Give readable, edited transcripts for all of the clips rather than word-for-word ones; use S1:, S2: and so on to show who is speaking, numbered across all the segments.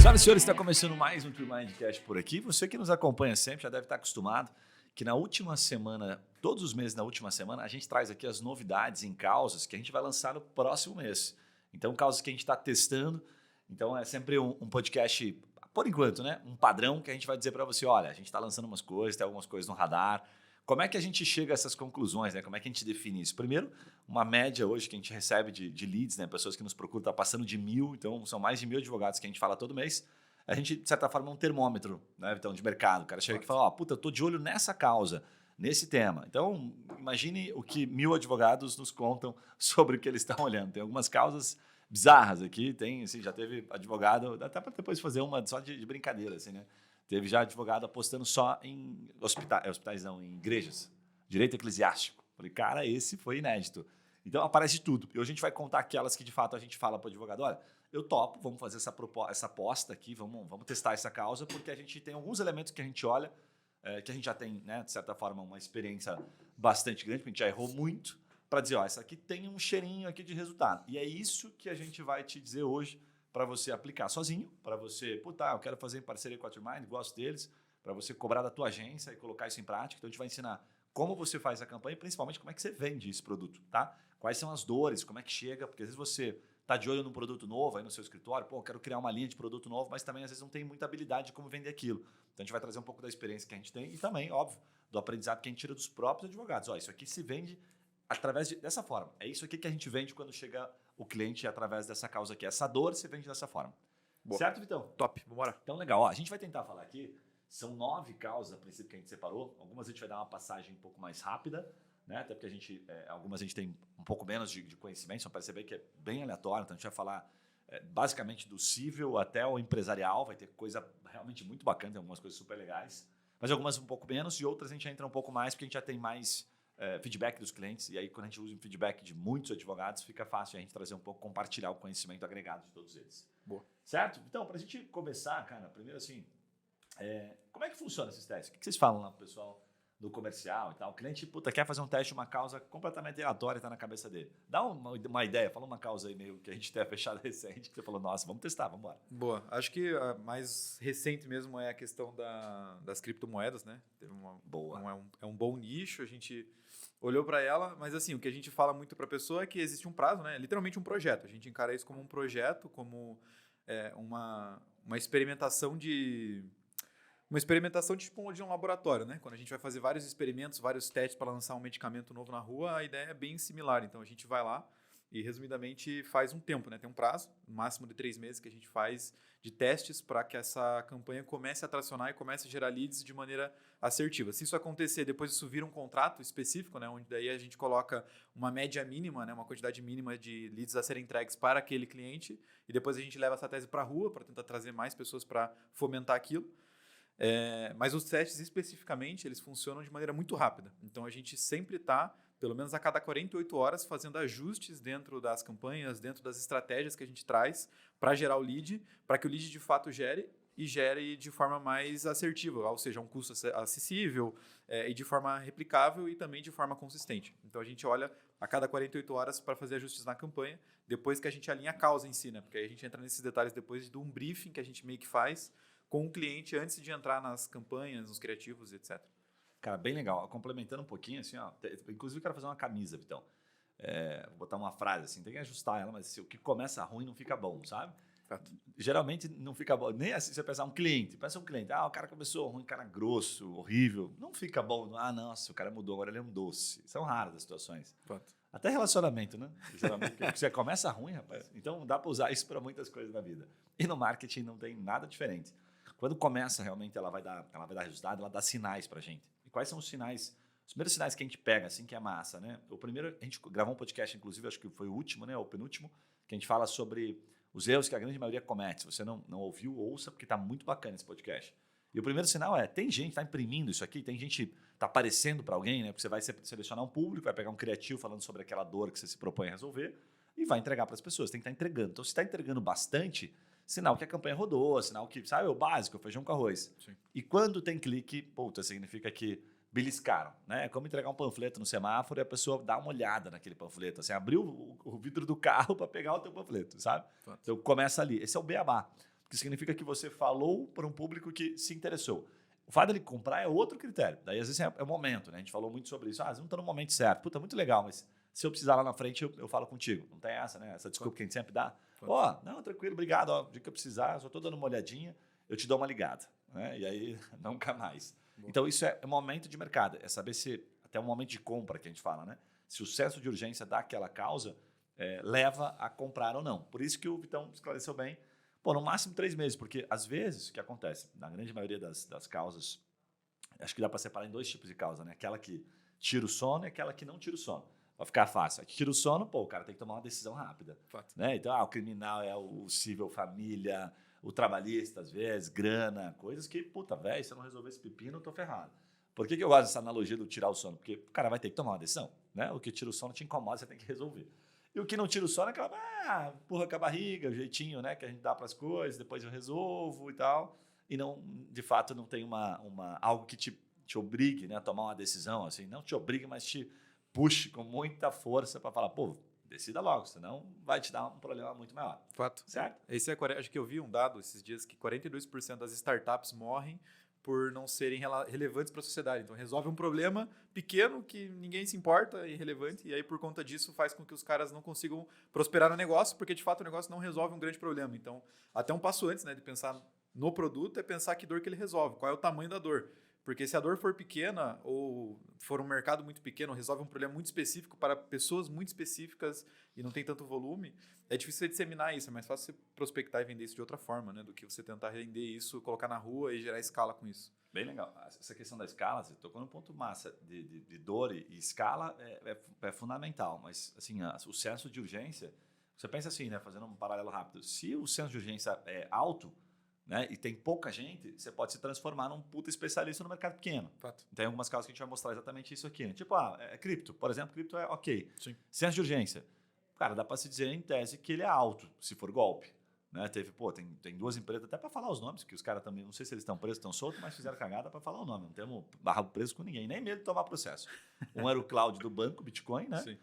S1: Senhoras e senhores, está começando mais um True Mindcast por aqui. Você que nos acompanha sempre já deve estar acostumado que na última semana, todos os meses na última semana, a gente traz aqui as novidades em causas que a gente vai lançar no próximo mês. Então, causas que a gente está testando. Então, é sempre um podcast, por enquanto, né? Um padrão que a gente vai dizer para você, olha, a gente está lançando umas coisas, tem algumas coisas no radar. Como é que a gente chega a essas conclusões, né? Como é que a gente define isso? Primeiro, uma média hoje que a gente recebe de leads, né? Pessoas que nos procuram, está passando de 1.000, então são mais de 1.000 advogados que a gente fala todo mês. A gente, de certa forma, é um termômetro, né, então, de mercado. O cara chega aqui e fala, ó, puta, eu tô de olho nessa causa, nesse tema. Então, imagine o que 1.000 advogados nos contam sobre o que eles estão olhando. Tem algumas causas bizarras aqui, tem, assim, já teve advogado, até para depois fazer uma só de brincadeira, assim, né? Teve já advogado apostando só em hospitais não, em igrejas, direito eclesiástico. Falei, cara, esse foi inédito. Então, aparece tudo. E hoje a gente vai contar aquelas que, de fato, a gente fala para o advogado, olha, eu topo, vamos fazer essa aposta aqui, vamos testar essa causa, porque a gente tem alguns elementos que a gente olha, que a gente já tem, né, de certa forma, uma experiência bastante grande, porque a gente já errou muito, para dizer, ó, essa aqui tem um cheirinho aqui de resultado. E é isso que a gente vai te dizer hoje para você aplicar sozinho, para você, puta, eu quero fazer em parceria com a Trimind, gosto deles, para você cobrar da tua agência e colocar isso em prática. Então, a gente vai ensinar como você faz a campanha e, principalmente, como é que você vende esse produto, tá? Quais são as dores, como é que chega, porque às vezes você está de olho num produto novo aí no seu escritório, pô, eu quero criar uma linha de produto novo, mas também às vezes não tem muita habilidade de como vender aquilo. Então a gente vai trazer um pouco da experiência que a gente tem e também, óbvio, do aprendizado que a gente tira dos próprios advogados. Ó, isso aqui se vende através dessa forma. É isso aqui que a gente vende quando chega o cliente através dessa causa aqui. Essa dor se vende dessa forma. Boa. Certo, Vitão?
S2: Top, vamos embora.
S1: Então, legal. Ó, a gente vai tentar falar aqui, são 9 causas a princípio que a gente separou. Algumas a gente vai dar uma passagem um pouco mais rápida, né? Até porque algumas a gente tem um pouco menos de conhecimento, só perceber que é bem aleatório, então a gente vai falar basicamente do civil até o empresarial, vai ter coisa realmente muito bacana, tem algumas coisas super legais, mas algumas um pouco menos e outras a gente entra um pouco mais porque a gente já tem mais feedback dos clientes e aí quando a gente usa o feedback de muitos advogados fica fácil a gente trazer um pouco, compartilhar o conhecimento agregado de todos eles.
S2: Boa.
S1: Certo? Então, para a gente começar, cara, primeiro assim, como é que funciona esses testes? O que vocês falam lá pro pessoal do comercial e tal? O cliente, puta, quer fazer um teste de uma causa completamente aleatória e está na cabeça dele. Dá uma ideia, fala uma causa aí meio que a gente tenha fechado recente, que você falou, nossa, vamos testar, vamos embora.
S2: Boa. Acho que a mais recente mesmo é a questão das criptomoedas, né? Teve
S1: Boa.
S2: É um bom nicho, a gente olhou para ela, mas assim, o que a gente fala muito para a pessoa é que existe um prazo, né? Literalmente um projeto. A gente encara isso como um projeto, como uma experimentação Uma experimentação tipo de um laboratório, né? Quando a gente vai fazer vários experimentos, vários testes para lançar um medicamento novo na rua, a ideia é bem similar. Então, a gente vai lá e, resumidamente, faz um tempo, né? Tem um prazo, no máximo de 3 meses, que a gente faz de testes para que essa campanha comece a tracionar e comece a gerar leads de maneira assertiva. Se isso acontecer, depois isso vira um contrato específico, né? Onde daí a gente coloca uma média mínima, né? Uma quantidade mínima de leads a serem entregues para aquele cliente e depois a gente leva essa tese para a rua para tentar trazer mais pessoas para fomentar aquilo. Mas os testes especificamente eles funcionam de maneira muito rápida. Então a gente sempre está, pelo menos a cada 48 horas, fazendo ajustes dentro das campanhas, dentro das estratégias que a gente traz para gerar o lead, para que o lead de fato gere e gere de forma mais assertiva, ou seja, um custo acessível e de forma replicável e também de forma consistente. Então a gente olha a cada 48 horas para fazer ajustes na campanha, depois que a gente alinha a causa em si, né? Porque aí a gente entra nesses detalhes depois de um briefing que a gente meio que faz com o cliente antes de entrar nas campanhas, nos criativos, etc.
S1: Cara, bem legal. Complementando um pouquinho, assim, ó, inclusive eu quero fazer uma camisa, Vitão. Vou botar uma frase assim, tem que ajustar ela, mas assim, o que começa ruim não fica bom, sabe?
S2: Fato.
S1: Geralmente não fica bom. Nem assim, você pensar um cliente, pensa um cliente, o cara começou ruim, cara grosso, horrível. Não fica bom. Nossa, o cara mudou, agora ele é um doce. São raras as situações.
S2: Fato. Até
S1: Até relacionamento, né? Geralmente, porque você começa ruim, rapaz. Então dá para usar isso para muitas coisas na vida. E no marketing não tem nada diferente. Quando começa, realmente, ela vai dar resultado, ela dá sinais para a gente. E quais são os sinais? Os primeiros sinais que a gente pega, assim, que é massa, né? O primeiro, a gente gravou um podcast, inclusive, acho que foi o último, né? O penúltimo, que a gente fala sobre os erros que a grande maioria comete. Se você não ouviu, ouça, porque está muito bacana esse podcast. E o primeiro sinal tem gente que está imprimindo isso aqui, tem gente que está aparecendo para alguém, né? Porque você vai selecionar um público, vai pegar um criativo falando sobre aquela dor que você se propõe a resolver e vai entregar para as pessoas. Tem que estar entregando. Então, se está entregando bastante, sinal que a campanha rodou, sinal que, sabe, o básico, feijão com arroz.
S2: Sim.
S1: E quando tem clique, puta, significa que beliscaram, né? É como entregar um panfleto no semáforo e a pessoa dá uma olhada naquele panfleto, assim, abriu o vidro do carro para pegar o teu panfleto, sabe?
S2: Fato.
S1: Então começa ali. Esse é o beabá. que significa que você falou para um público que se interessou. O fato dele comprar é outro critério. Daí, às vezes, é o momento, né? A gente falou muito sobre isso. Não estou no momento certo. Puta, muito legal, mas se eu precisar lá na frente, eu falo contigo. Não tem essa, né? Essa desculpa que a gente sempre dá. Não, tranquilo, obrigado. O dia que eu precisar, eu só estou dando uma olhadinha, eu te dou uma ligada. Né? E aí, nunca mais. Bom. Então, isso é momento de mercado. É saber se, até um momento de compra que a gente fala, né? Se o senso de urgência daquela causa leva a comprar ou não. Por isso que o Vitão esclareceu bem. No máximo 3 meses, porque às vezes o que acontece, na grande maioria das causas, acho que dá para separar em 2 tipos de causa, né? Aquela que tira o sono e aquela que não tira o sono. Vai ficar fácil. A que tira o sono, o cara tem que tomar uma decisão rápida. Né? Então, o criminal é o civil, família, o trabalhista, às vezes, grana, coisas que, velho, se eu não resolver esse pepino, eu tô ferrado. Por que eu gosto dessa analogia do tirar o sono? Porque o cara vai ter que tomar uma decisão. Né? O que tira o sono te incomoda, você tem que resolver. E o que não tira o sono é aquela, empurra com a barriga, o jeitinho, né, que a gente dá para as coisas, depois eu resolvo e tal. E não, de fato, não tem algo que te obrigue, né, a tomar uma decisão, assim, não te obrigue, mas te puxe com muita força para falar, decida logo, senão vai te dar um problema muito maior.
S2: Fato.
S1: Certo?
S2: Acho que eu vi um dado esses dias que 42% das startups morrem por não serem relevantes para a sociedade. Então, resolve um problema pequeno que ninguém se importa, é irrelevante, e aí, por conta disso, faz com que os caras não consigam prosperar no negócio, porque, de fato, o negócio não resolve um grande problema. Então, até um passo antes, né, de pensar no produto é pensar que dor que ele resolve, qual é o tamanho da dor. Porque se a dor for pequena ou for um mercado muito pequeno, resolve um problema muito específico para pessoas muito específicas e não tem tanto volume, é difícil você disseminar isso. É mais fácil você prospectar e vender isso de outra forma, né? Do que você tentar render isso, colocar na rua e gerar escala com isso.
S1: Bem legal. Essa questão da escala, você tocou num ponto massa de dor e escala é fundamental. Mas, assim, o senso de urgência, você pensa assim, né? Fazendo um paralelo rápido. Se o senso de urgência é alto, né, e tem pouca gente, você pode se transformar num puta especialista no mercado pequeno.
S2: Fato.
S1: Tem algumas causas que a gente vai mostrar exatamente isso aqui. Né? Tipo, cripto. Por exemplo, cripto é ok.
S2: Sim.
S1: Senso de urgência. Cara, dá para se dizer em tese que ele é alto, se for golpe. Né? Tem 2 empresas, até para falar os nomes, que os caras também, não sei se eles estão presos, estão soltos, mas fizeram cagada para falar o nome. Não temos barrado preso com ninguém, nem medo de tomar processo. Um era o cloud do banco, Bitcoin, né?
S2: Sim.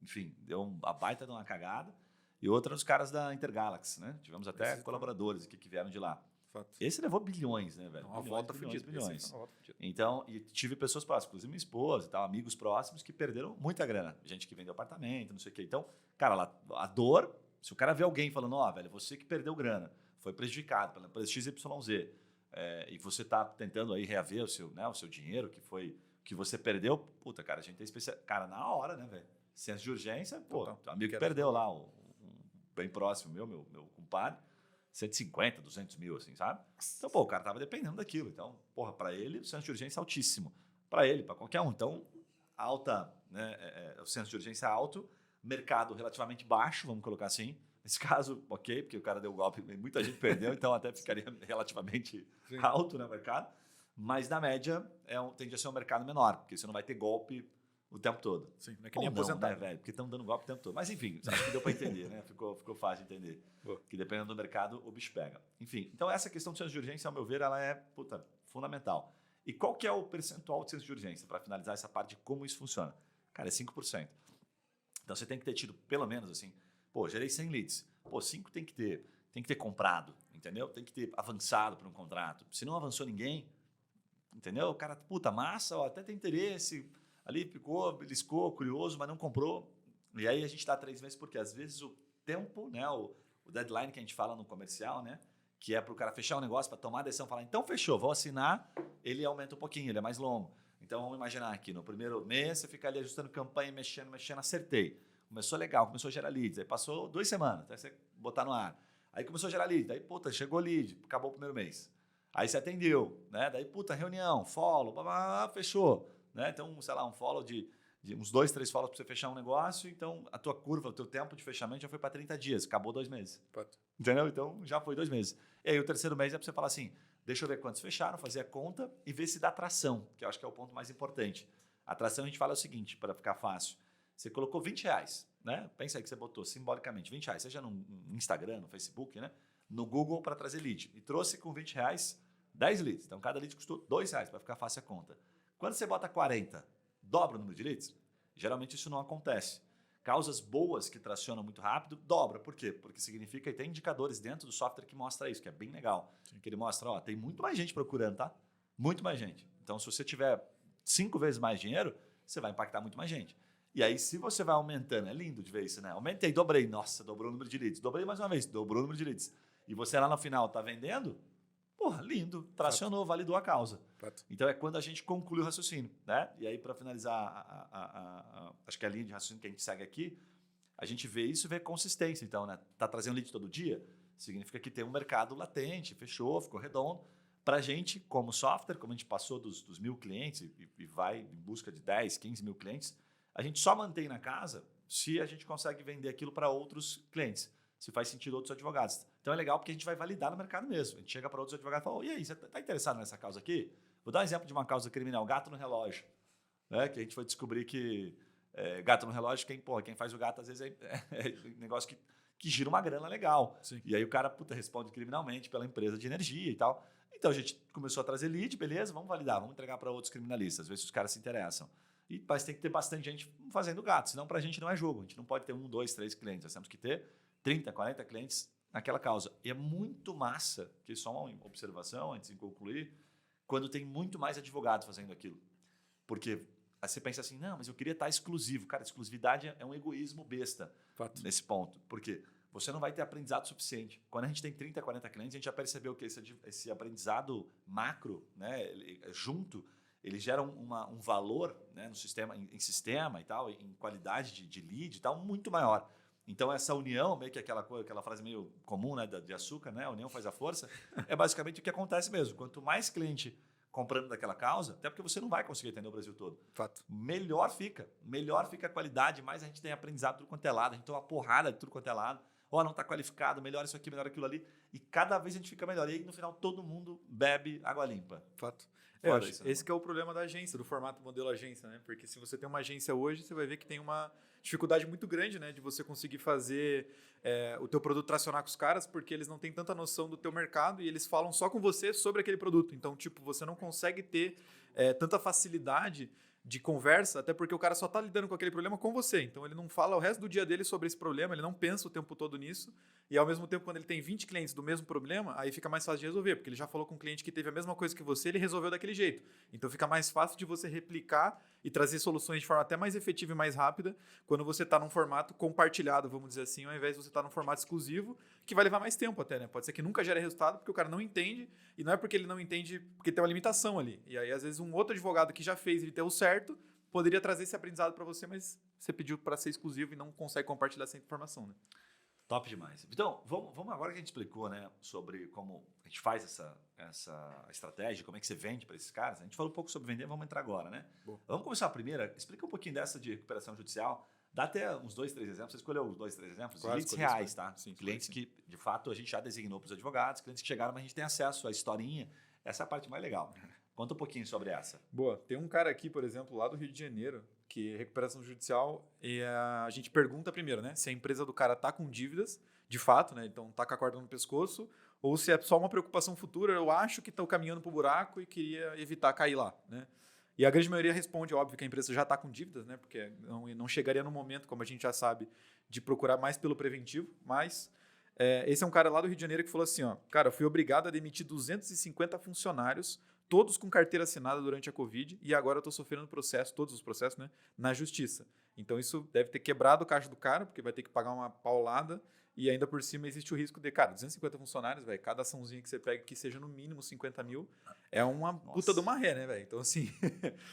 S1: Enfim, deu uma baita de uma cagada. E outra os caras da Intergalaxy, né? Tivemos até colaboradores aqui que vieram de lá.
S2: Fato.
S1: Esse levou bilhões, né, velho?
S2: Uma volta fodida.
S1: Bilhões. Então, e tive pessoas próximas, inclusive minha esposa e tal, amigos próximos que perderam muita grana. Gente que vendeu apartamento, não sei o quê. Então, cara, a dor, se o cara vê alguém falando, velho, você que perdeu grana, foi prejudicado pela empresa XYZ, e você tá tentando aí reaver o seu dinheiro que você perdeu, puta, cara, a gente tem especial. Cara, na hora, né, velho? Senso de urgência, amigo que perdeu lá, bem próximo meu compadre, 150, 200 mil, assim, sabe? Então, o cara tava dependendo daquilo. Então, para ele, o senso de urgência é altíssimo. Para ele, para qualquer um. Então, o senso de urgência é alto, mercado relativamente baixo, vamos colocar assim. Nesse caso, ok, porque o cara deu golpe e muita gente perdeu, então até ficaria relativamente alto no mercado. Mas, na média, tende a ser um mercado menor, porque você não vai ter golpe o tempo todo.
S2: Sim, não é que nem aposentado,
S1: né, velho? Porque estão dando golpe o tempo todo. Mas, enfim, acho que deu para entender, né? Ficou fácil de entender. Que dependendo do mercado, o bicho pega. Enfim, então essa questão de senso de urgência, ao meu ver, ela é, fundamental. E qual que é o percentual de senso de urgência? Para finalizar essa parte de como isso funciona. Cara, é 5%. Então, você tem que ter tido, pelo menos, assim, gerei 100 leads. 5 tem que ter comprado, entendeu? Tem que ter avançado para um contrato. Se não avançou ninguém, entendeu? O cara, massa, até tem interesse... Ali ficou, beliscou, curioso, mas não comprou. E aí a gente dá 3 meses, porque às vezes o tempo, né, o deadline que a gente fala no comercial, né, que é para o cara fechar o negócio, para tomar a decisão, falar, então fechou, vou assinar, ele aumenta um pouquinho, ele é mais longo. Então vamos imaginar aqui, no primeiro mês você fica ali ajustando campanha, mexendo, acertei. Começou legal, começou a gerar leads, aí passou 2 semanas, até você botar no ar. Aí começou a gerar leads, aí chegou lead, acabou o primeiro mês. Aí você atendeu, né, daí reunião, follow, fechou. Né? Então, sei lá, um follow de uns 2, 3 follows para você fechar um negócio, então a tua curva, o teu tempo de fechamento já foi para 30 dias, acabou 2 meses.
S2: Pode.
S1: Entendeu? Então, já foi 2 meses. E aí, o terceiro mês é para você falar assim, deixa eu ver quantos fecharam, fazer a conta e ver se dá tração, que eu acho que é o ponto mais importante. A tração a gente fala o seguinte, para ficar fácil, você colocou R$20, né? Pensa aí que você botou simbolicamente R$20, seja no Instagram, no Facebook, né? No Google para trazer lead. E trouxe com R$20 10 leads. Então, cada lead custou R$2 para ficar fácil a conta. Quando você bota 40, dobra o número de leads? Geralmente isso não acontece. Causas boas que tracionam muito rápido, dobra. Por quê? Porque significa que tem indicadores dentro do software que mostra isso, que é bem legal.
S2: Sim.
S1: Que ele mostra, ó, tem muito mais gente procurando, tá? Muito mais gente. Então, se você tiver 5 vezes mais dinheiro, você vai impactar muito mais gente. E aí, se você vai aumentando, é lindo de ver isso, né? Aumentei, dobrei. Nossa, dobrou o número de leads. Dobrei mais uma vez, dobrou o número de leads. E você lá no final tá vendendo, porra, lindo. Tracionou, validou a causa.
S2: Fato.
S1: Então, é quando a gente conclui o raciocínio, né? E aí, para finalizar, acho que a linha de raciocínio que a gente segue aqui, a gente vê isso e vê consistência. Então, né? Tá trazendo lead todo dia, significa que tem um mercado latente, fechou, ficou redondo. Para a gente, como software, como a gente passou dos 1.000 clientes e vai em busca de 10, 15 mil clientes, a gente só mantém na casa se a gente consegue vender aquilo para outros clientes, se faz sentido outros advogados. Então é legal porque a gente vai validar no mercado mesmo. A gente chega para outros advogados e fala, e aí, você está interessado nessa causa aqui? Vou dar um exemplo de uma causa criminal, gato no relógio. Né? Que a gente foi descobrir que gato no relógio, quem faz o gato às vezes é um negócio que gira uma grana legal.
S2: Sim.
S1: E aí o cara responde criminalmente pela empresa de energia e tal. Então a gente começou a trazer lead, beleza, vamos validar, vamos entregar para outros criminalistas, ver se os caras se interessam. Mas tem que ter bastante gente fazendo gato, senão para a gente não é jogo. A gente não pode ter 1, 2, 3 clientes, nós temos que ter 30, 40 clientes naquela causa. E é muito massa, que só uma observação antes de concluir, quando tem muito mais advogado fazendo aquilo. Porque aí você pensa assim, não, mas eu queria estar exclusivo. Cara, exclusividade é um egoísmo besta.
S2: Fato.
S1: Nesse ponto. Por quê? Você não vai ter aprendizado suficiente. Quando a gente tem 30, 40 clientes, a gente já percebeu que esse aprendizado macro, né, junto, ele gera um valor, né, no sistema, em sistema e tal, em qualidade de lead e tal, muito maior. Então, essa união, meio que aquela frase meio comum, né, de açúcar, né, a união faz a força, é basicamente o que acontece mesmo. Quanto mais cliente comprando daquela causa, até porque você não vai conseguir atender o Brasil todo.
S2: Fato.
S1: Melhor fica a qualidade, mais a gente tem aprendizado tudo quanto é lado, a gente tem uma porrada de tudo quanto é lado. Não está qualificado, melhor isso aqui, melhor aquilo ali. E cada vez a gente fica melhor. E aí, no final, todo mundo bebe água limpa.
S2: Fato.
S1: Isso,
S2: esse que é o problema da agência, do formato modelo agência, né? Porque se você tem uma agência hoje, você vai ver que tem uma dificuldade muito grande, né? De você conseguir fazer o teu produto tracionar com os caras, porque eles não têm tanta noção do teu mercado e eles falam só com você sobre aquele produto. Então, tipo, você não consegue ter tanta facilidade de conversa, até porque o cara só está lidando com aquele problema com você. Então, ele não fala o resto do dia dele sobre esse problema, ele não pensa o tempo todo nisso. E, ao mesmo tempo, quando ele tem 20 clientes do mesmo problema, aí fica mais fácil de resolver, porque ele já falou com um cliente que teve a mesma coisa que você, ele resolveu daquele jeito. Então, fica mais fácil de você replicar e trazer soluções de forma até mais efetiva e mais rápida quando você está num formato compartilhado, vamos dizer assim, ao invés de você estar num formato exclusivo, que vai levar mais tempo até, né? Pode ser que nunca gere resultado, porque o cara não entende, e não é porque ele não entende, porque tem uma limitação ali. E aí, às vezes, um outro advogado que já fez e deu certo, poderia trazer esse aprendizado para você, mas você pediu para ser exclusivo e não consegue compartilhar essa informação, né?
S1: Top demais. Então, vamos agora que a gente explicou, né, sobre como a gente faz essa estratégia, como é que você vende para esses caras. A gente falou um pouco sobre vender, vamos entrar agora, né?
S2: Boa.
S1: Vamos começar a primeira. Explica um pouquinho dessa de recuperação judicial. Dá até uns 2, 3 exemplos. Você escolheu os 2, 3 exemplos?
S2: Claro,
S1: Clientes reais, tá?
S2: Sim,
S1: clientes
S2: sim.
S1: que, de fato, a gente já designou para os advogados, clientes que chegaram, mas a gente tem acesso à historinha. Essa é a parte mais legal. Conta um pouquinho sobre essa.
S2: Boa. Tem um cara aqui, por exemplo, lá do Rio de Janeiro, que é recuperação judicial, e a gente pergunta primeiro, né, se a empresa do cara tá com dívidas, de fato, né, então tá com a corda no pescoço, ou se é só uma preocupação futura, eu acho que estão caminhando pro buraco e queria evitar cair lá, né? E a grande maioria responde, óbvio, que a empresa já está com dívidas, né, porque não chegaria no momento, como a gente já sabe, de procurar mais pelo preventivo, mas esse é um cara lá do Rio de Janeiro que falou assim, ó, cara, eu fui obrigado a demitir 250 funcionários, todos com carteira assinada durante a Covid, e agora eu estou sofrendo todos os processos, né, na justiça. Então isso deve ter quebrado o caixa do cara, porque vai ter que pagar uma paulada, e ainda por cima existe o risco de, cara, 250 funcionários, velho, cada açãozinha que você pega que seja no mínimo 50 mil, é uma puta de uma ré, né, velho? Então, assim...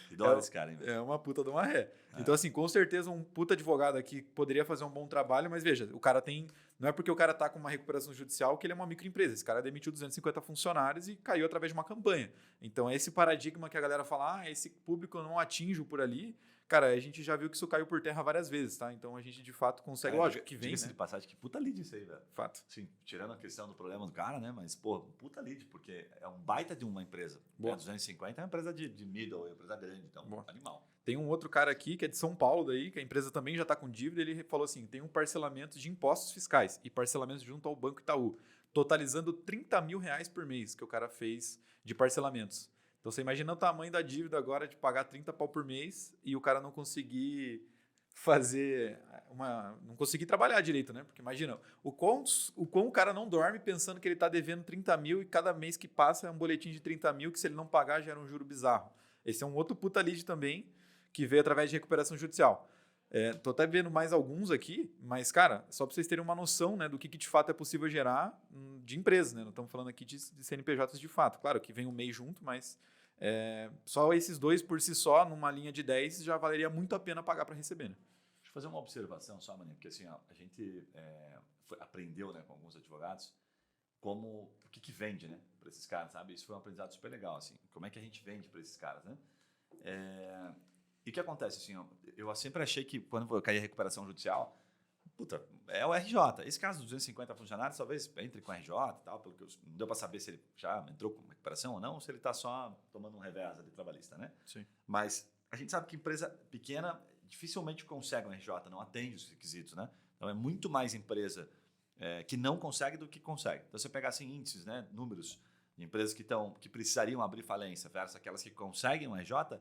S1: Que dólar esse cara, hein, velho?
S2: É uma puta de uma ré. Então, assim, com certeza um puta advogado aqui poderia fazer um bom trabalho, mas veja, o cara tem... Não é porque o cara tá com uma recuperação judicial que ele é uma microempresa. Esse cara demitiu 250 funcionários e caiu através de uma campanha. Então, é esse paradigma que a galera fala, esse público eu não atinjo por ali. Cara, a gente já viu que isso caiu por terra várias vezes, tá? Então, a gente, de fato, consegue... Lógico que vem, né?
S1: de passagem, que puta lead isso aí, velho.
S2: Fato.
S1: Sim, tirando a questão do problema do cara, né? Mas, pô, puta lead, porque é um baita de uma empresa.
S2: Boa.
S1: 250 é uma empresa de middle, é uma empresa grande, então,
S2: Boa.
S1: Animal.
S2: Tem um outro cara aqui, que é de São Paulo, daí, que a empresa também já está com dívida, ele falou assim, tem um parcelamento de impostos fiscais e parcelamento junto ao Banco Itaú, totalizando R$30 mil por mês que o cara fez de parcelamentos. Então, você imagina o tamanho da dívida agora de pagar 30 pau por mês e o cara não conseguir não conseguir trabalhar direito, né? Porque imagina, o quão o cara não dorme pensando que ele está devendo 30 mil e cada mês que passa é um boletim de 30 mil que se ele não pagar gera um juro bizarro. Esse é um outro puta lead também que veio através de recuperação judicial. Tô até vendo mais alguns aqui, mas, cara, só para vocês terem uma noção, né, do que de fato é possível gerar de empresas, né? Não estamos falando aqui de CNPJs de fato. Claro que vem o MEI junto, mas só esses dois por si só, numa linha de 10, já valeria muito a pena pagar para receber, né?
S1: Deixa eu fazer uma observação só, Maninho, porque assim, ó, a gente aprendeu, né, com alguns advogados o que vende, né, para esses caras, sabe? Isso foi um aprendizado super legal, assim. Como é que a gente vende para esses caras, né? E o que acontece, assim, ó, eu sempre achei que quando eu caí a recuperação judicial, puta, é o RJ. Esse caso dos 250 funcionários, talvez entre com o RJ e tal, pelo que não deu para saber se ele já entrou com recuperação ou não, ou se ele está só tomando um revés ali trabalhista, né?
S2: Sim.
S1: Mas a gente sabe que empresa pequena dificilmente consegue um RJ, não atende os requisitos, né? Então é muito mais empresa que não consegue do que consegue. Então você pegar assim índices, né, números de empresas que precisariam abrir falência versus aquelas que conseguem um RJ,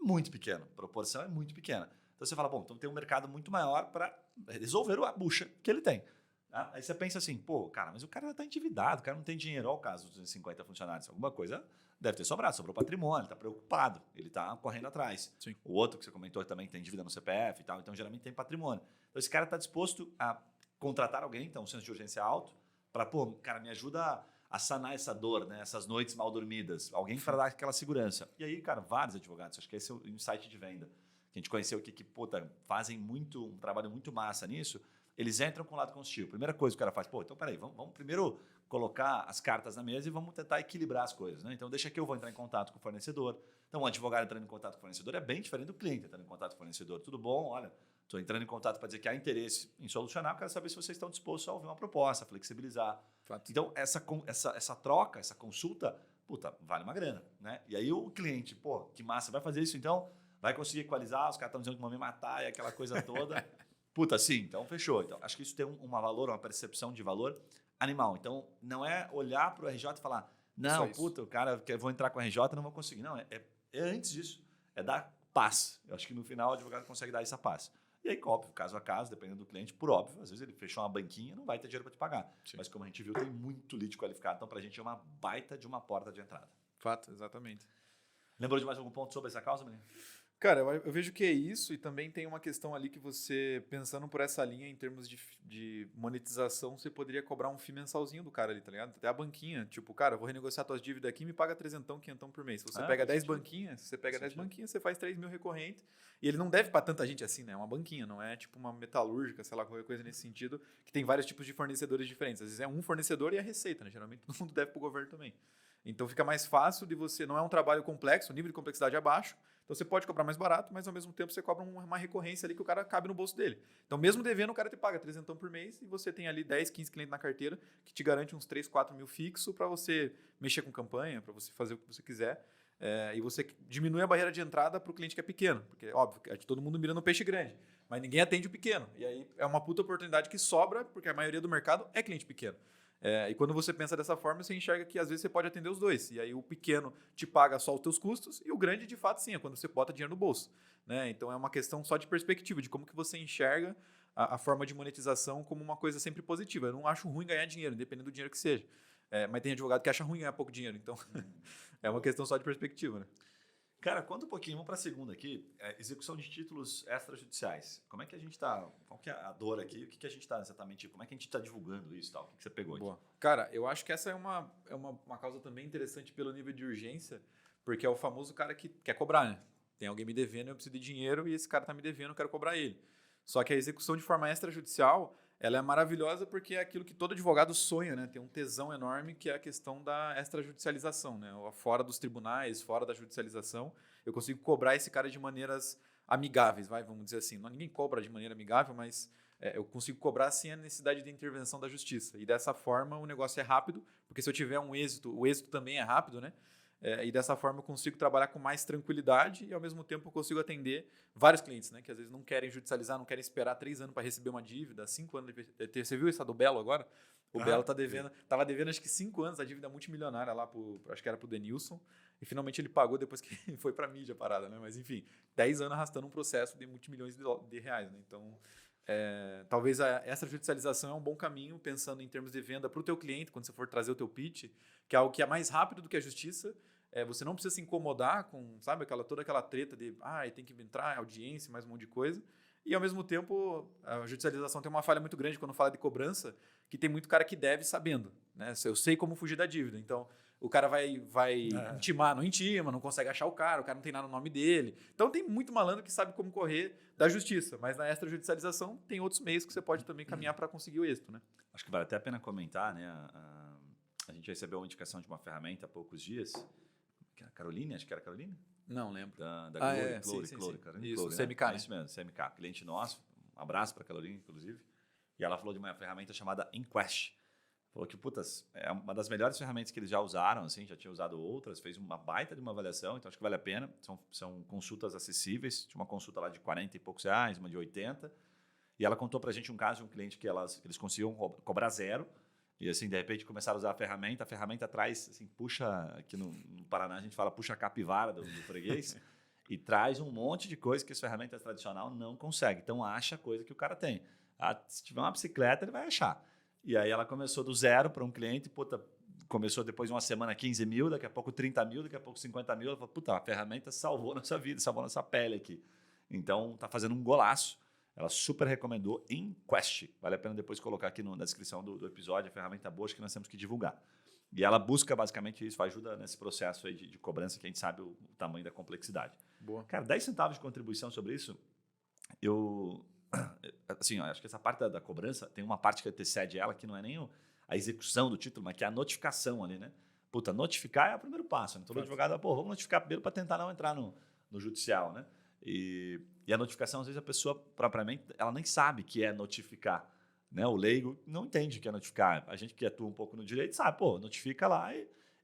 S1: muito pequeno, a proporção é muito pequena. Então você fala, bom, então tem um mercado muito maior para resolver a bucha que ele tem. Tá? Aí você pensa assim, pô, cara, mas o cara está endividado, o cara não tem dinheiro. Olha o caso dos 250 funcionários, alguma coisa deve ter sobrado, sobrou patrimônio, ele está preocupado, ele está correndo atrás.
S2: Sim.
S1: O outro que você comentou também tem dívida no CPF e tal, então geralmente tem patrimônio. Então esse cara está disposto a contratar alguém, então um senso de urgência alto, para, pô, cara, me ajuda a sanar essa dor, né? Essas noites mal dormidas. Alguém para dar aquela segurança. E aí, cara, vários advogados, acho que esse é o insight de venda. Que a gente conheceu aqui que, puta, fazem um trabalho muito massa nisso. Eles entram com o lado consultivo. Primeira coisa que o cara faz, pô, então peraí, vamos primeiro colocar as cartas na mesa e vamos tentar equilibrar as coisas, né? Então deixa que eu vou entrar em contato com o fornecedor. Então um advogado entrando em contato com o fornecedor é bem diferente do cliente entrando em contato com o fornecedor. Tudo bom? Olha, estou entrando em contato para dizer que há interesse em solucionar, quero saber se vocês estão dispostos a ouvir uma proposta, a flexibilizar. Fato. Então essa troca, essa consulta, puta, vale uma grana, né? E aí o cliente, pô, que massa, vai fazer isso então? Vai conseguir equalizar? Os caras estão dizendo que vão me matar e aquela coisa toda. Puta, sim, então fechou. Então, acho que isso tem um valor, uma percepção de valor animal. Então, não é olhar para o RJ e falar, não, puta, o cara, eu vou entrar com o RJ e não vou conseguir. Não, é antes disso, é dar paz. Eu acho que no final o advogado consegue dar essa paz. E aí, óbvio, caso a caso, dependendo do cliente, por óbvio, às vezes ele fechou uma banquinha, não vai ter dinheiro para te pagar. Sim. Mas como a gente viu, tem muito lead qualificado, então para a gente é uma baita de uma porta de entrada.
S2: Fato, exatamente.
S1: Lembrou de mais algum ponto sobre essa causa, menino?
S2: Cara, eu vejo que é isso, e também tem uma questão ali que você, pensando por essa linha em termos de monetização, você poderia cobrar um FII mensalzinho do cara ali, tá ligado? Até a banquinha, tipo, cara, eu vou renegociar tuas dívidas aqui, me paga 300, 500 por mês. Se você pega 10 banquinhas, você faz 3 mil recorrente, e ele não deve para tanta gente assim, né? É uma banquinha, não é tipo uma metalúrgica, sei lá, qualquer coisa nesse sentido, que tem vários tipos de fornecedores diferentes. Às vezes é um fornecedor e a receita, né? Geralmente todo mundo deve pro governo também. Então fica mais fácil de você, não é um trabalho complexo, o nível de complexidade é baixo, então você pode cobrar mais barato, mas ao mesmo tempo você cobra uma recorrência ali que o cara cabe no bolso dele. Então mesmo devendo, o cara te paga 300 por mês e você tem ali 10, 15 clientes na carteira que te garante uns 3, 4 mil fixo para você mexer com campanha, para você fazer o que você quiser. E você diminui a barreira de entrada para o cliente que é pequeno, porque óbvio, todo mundo mira no peixe grande, mas ninguém atende o pequeno. E aí é uma puta oportunidade que sobra, porque a maioria do mercado é cliente pequeno. E quando você pensa dessa forma, você enxerga que às vezes você pode atender os dois. E aí o pequeno te paga só os teus custos e o grande, de fato, sim, é quando você bota dinheiro no bolso. Né? Então é uma questão só de perspectiva, de como que você enxerga a forma de monetização como uma coisa sempre positiva. Eu não acho ruim ganhar dinheiro, independente do dinheiro que seja. Mas tem advogado que acha ruim ganhar pouco dinheiro. Então é uma questão só de perspectiva. Né?
S1: Cara, conta um pouquinho, vamos para a segunda aqui, execução de títulos extrajudiciais. Como é que a gente está, qual que é a dor aqui, o que a gente está exatamente, como é que a gente está divulgando isso e tal, o que você pegou aqui?
S2: Boa. Cara, eu acho que essa é uma causa também interessante pelo nível de urgência, porque é o famoso cara que quer cobrar, né? Tem alguém me devendo, eu preciso de dinheiro e esse cara está me devendo, eu quero cobrar ele. Só que a execução de forma extrajudicial, ela é maravilhosa porque é aquilo que todo advogado sonha, né? Tem um tesão enorme que é a questão da extrajudicialização, né? Fora dos tribunais, fora da judicialização, eu consigo cobrar esse cara de maneiras amigáveis, vamos dizer assim. Ninguém cobra de maneira amigável, mas eu consigo cobrar sem a necessidade de intervenção da justiça. E dessa forma o negócio é rápido, porque se eu tiver um êxito, o êxito também é rápido, né? E dessa forma eu consigo trabalhar com mais tranquilidade e ao mesmo tempo eu consigo atender vários clientes, né? Que às vezes não querem judicializar, não querem esperar 3 anos para receber uma dívida, 5 anos. Você viu essa do Belo agora? O Belo tava devendo acho que 5 anos a dívida multimilionária lá, acho que era pro Denilson, e finalmente ele pagou depois que foi pra mídia a parada, né? Mas enfim, 10 anos arrastando um processo de multimilhões de reais, né? Então, talvez essa judicialização é um bom caminho, pensando em termos de venda para o teu cliente, quando você for trazer o teu pitch, que é algo que é mais rápido do que a justiça. Você não precisa se incomodar com, sabe, toda aquela treta de tem que entrar, audiência, mais um monte de coisa. E, ao mesmo tempo, a judicialização tem uma falha muito grande quando fala de cobrança, que tem muito cara que deve sabendo. Né? Eu sei como fugir da dívida. Então, o cara vai intimar, não intima, não consegue achar o cara não tem nada no nome dele. Então, tem muito malandro que sabe como correr da justiça. Mas na extrajudicialização, tem outros meios que você pode também caminhar para conseguir o êxito. Né?
S1: Acho que vale até a pena comentar, né? A gente recebeu uma indicação de uma ferramenta há poucos dias. A Caroline, acho que era a Caroline?
S2: Não lembro.
S1: Da Clore,
S2: sim.
S1: Isso,
S2: CMK,
S1: né?
S2: né?
S1: Isso mesmo, CMK. Cliente nosso, um abraço para a Caroline, inclusive. E ela falou de uma ferramenta chamada Inquest. Falou que, é uma das melhores ferramentas que eles já usaram, assim, já tinha usado outras, fez uma baita de uma avaliação, então acho que vale a pena. São consultas acessíveis, tinha uma consulta lá de 40 e poucos reais, uma de 80. E ela contou pra gente um caso de um cliente que eles conseguiam cobrar zero. E assim, de repente, começaram a usar a ferramenta traz, assim, puxa, aqui no Paraná a gente fala puxa a capivara do freguês, e traz um monte de coisa que as ferramentas tradicionais não conseguem. Então, acha coisa que o cara tem. Se tiver uma bicicleta, ele vai achar. E aí ela começou do zero para um cliente, começou depois de uma semana 15 mil, daqui a pouco 30 mil, daqui a pouco 50 mil. Ela falou, a ferramenta salvou nossa vida, salvou nossa pele aqui. Então, tá fazendo um golaço. Ela super recomendou Inquest. Vale a pena depois colocar aqui na descrição do episódio, a ferramenta boa que nós temos que divulgar. E ela busca basicamente isso, ajuda nesse processo aí de cobrança, que a gente sabe o tamanho da complexidade.
S2: Boa.
S1: Cara, 10 centavos de contribuição sobre isso, assim, acho que essa parte da cobrança, tem uma parte que antecede ela, que não é nem a execução do título, mas que é a notificação ali, né? Notificar é o primeiro passo. Né? Todo advogado, vamos notificar primeiro para tentar não entrar no judicial, né? E a notificação, às vezes, a pessoa, propriamente, ela nem sabe que é notificar. Né? O leigo não entende que é notificar. A gente que atua um pouco no direito sabe, notifica lá.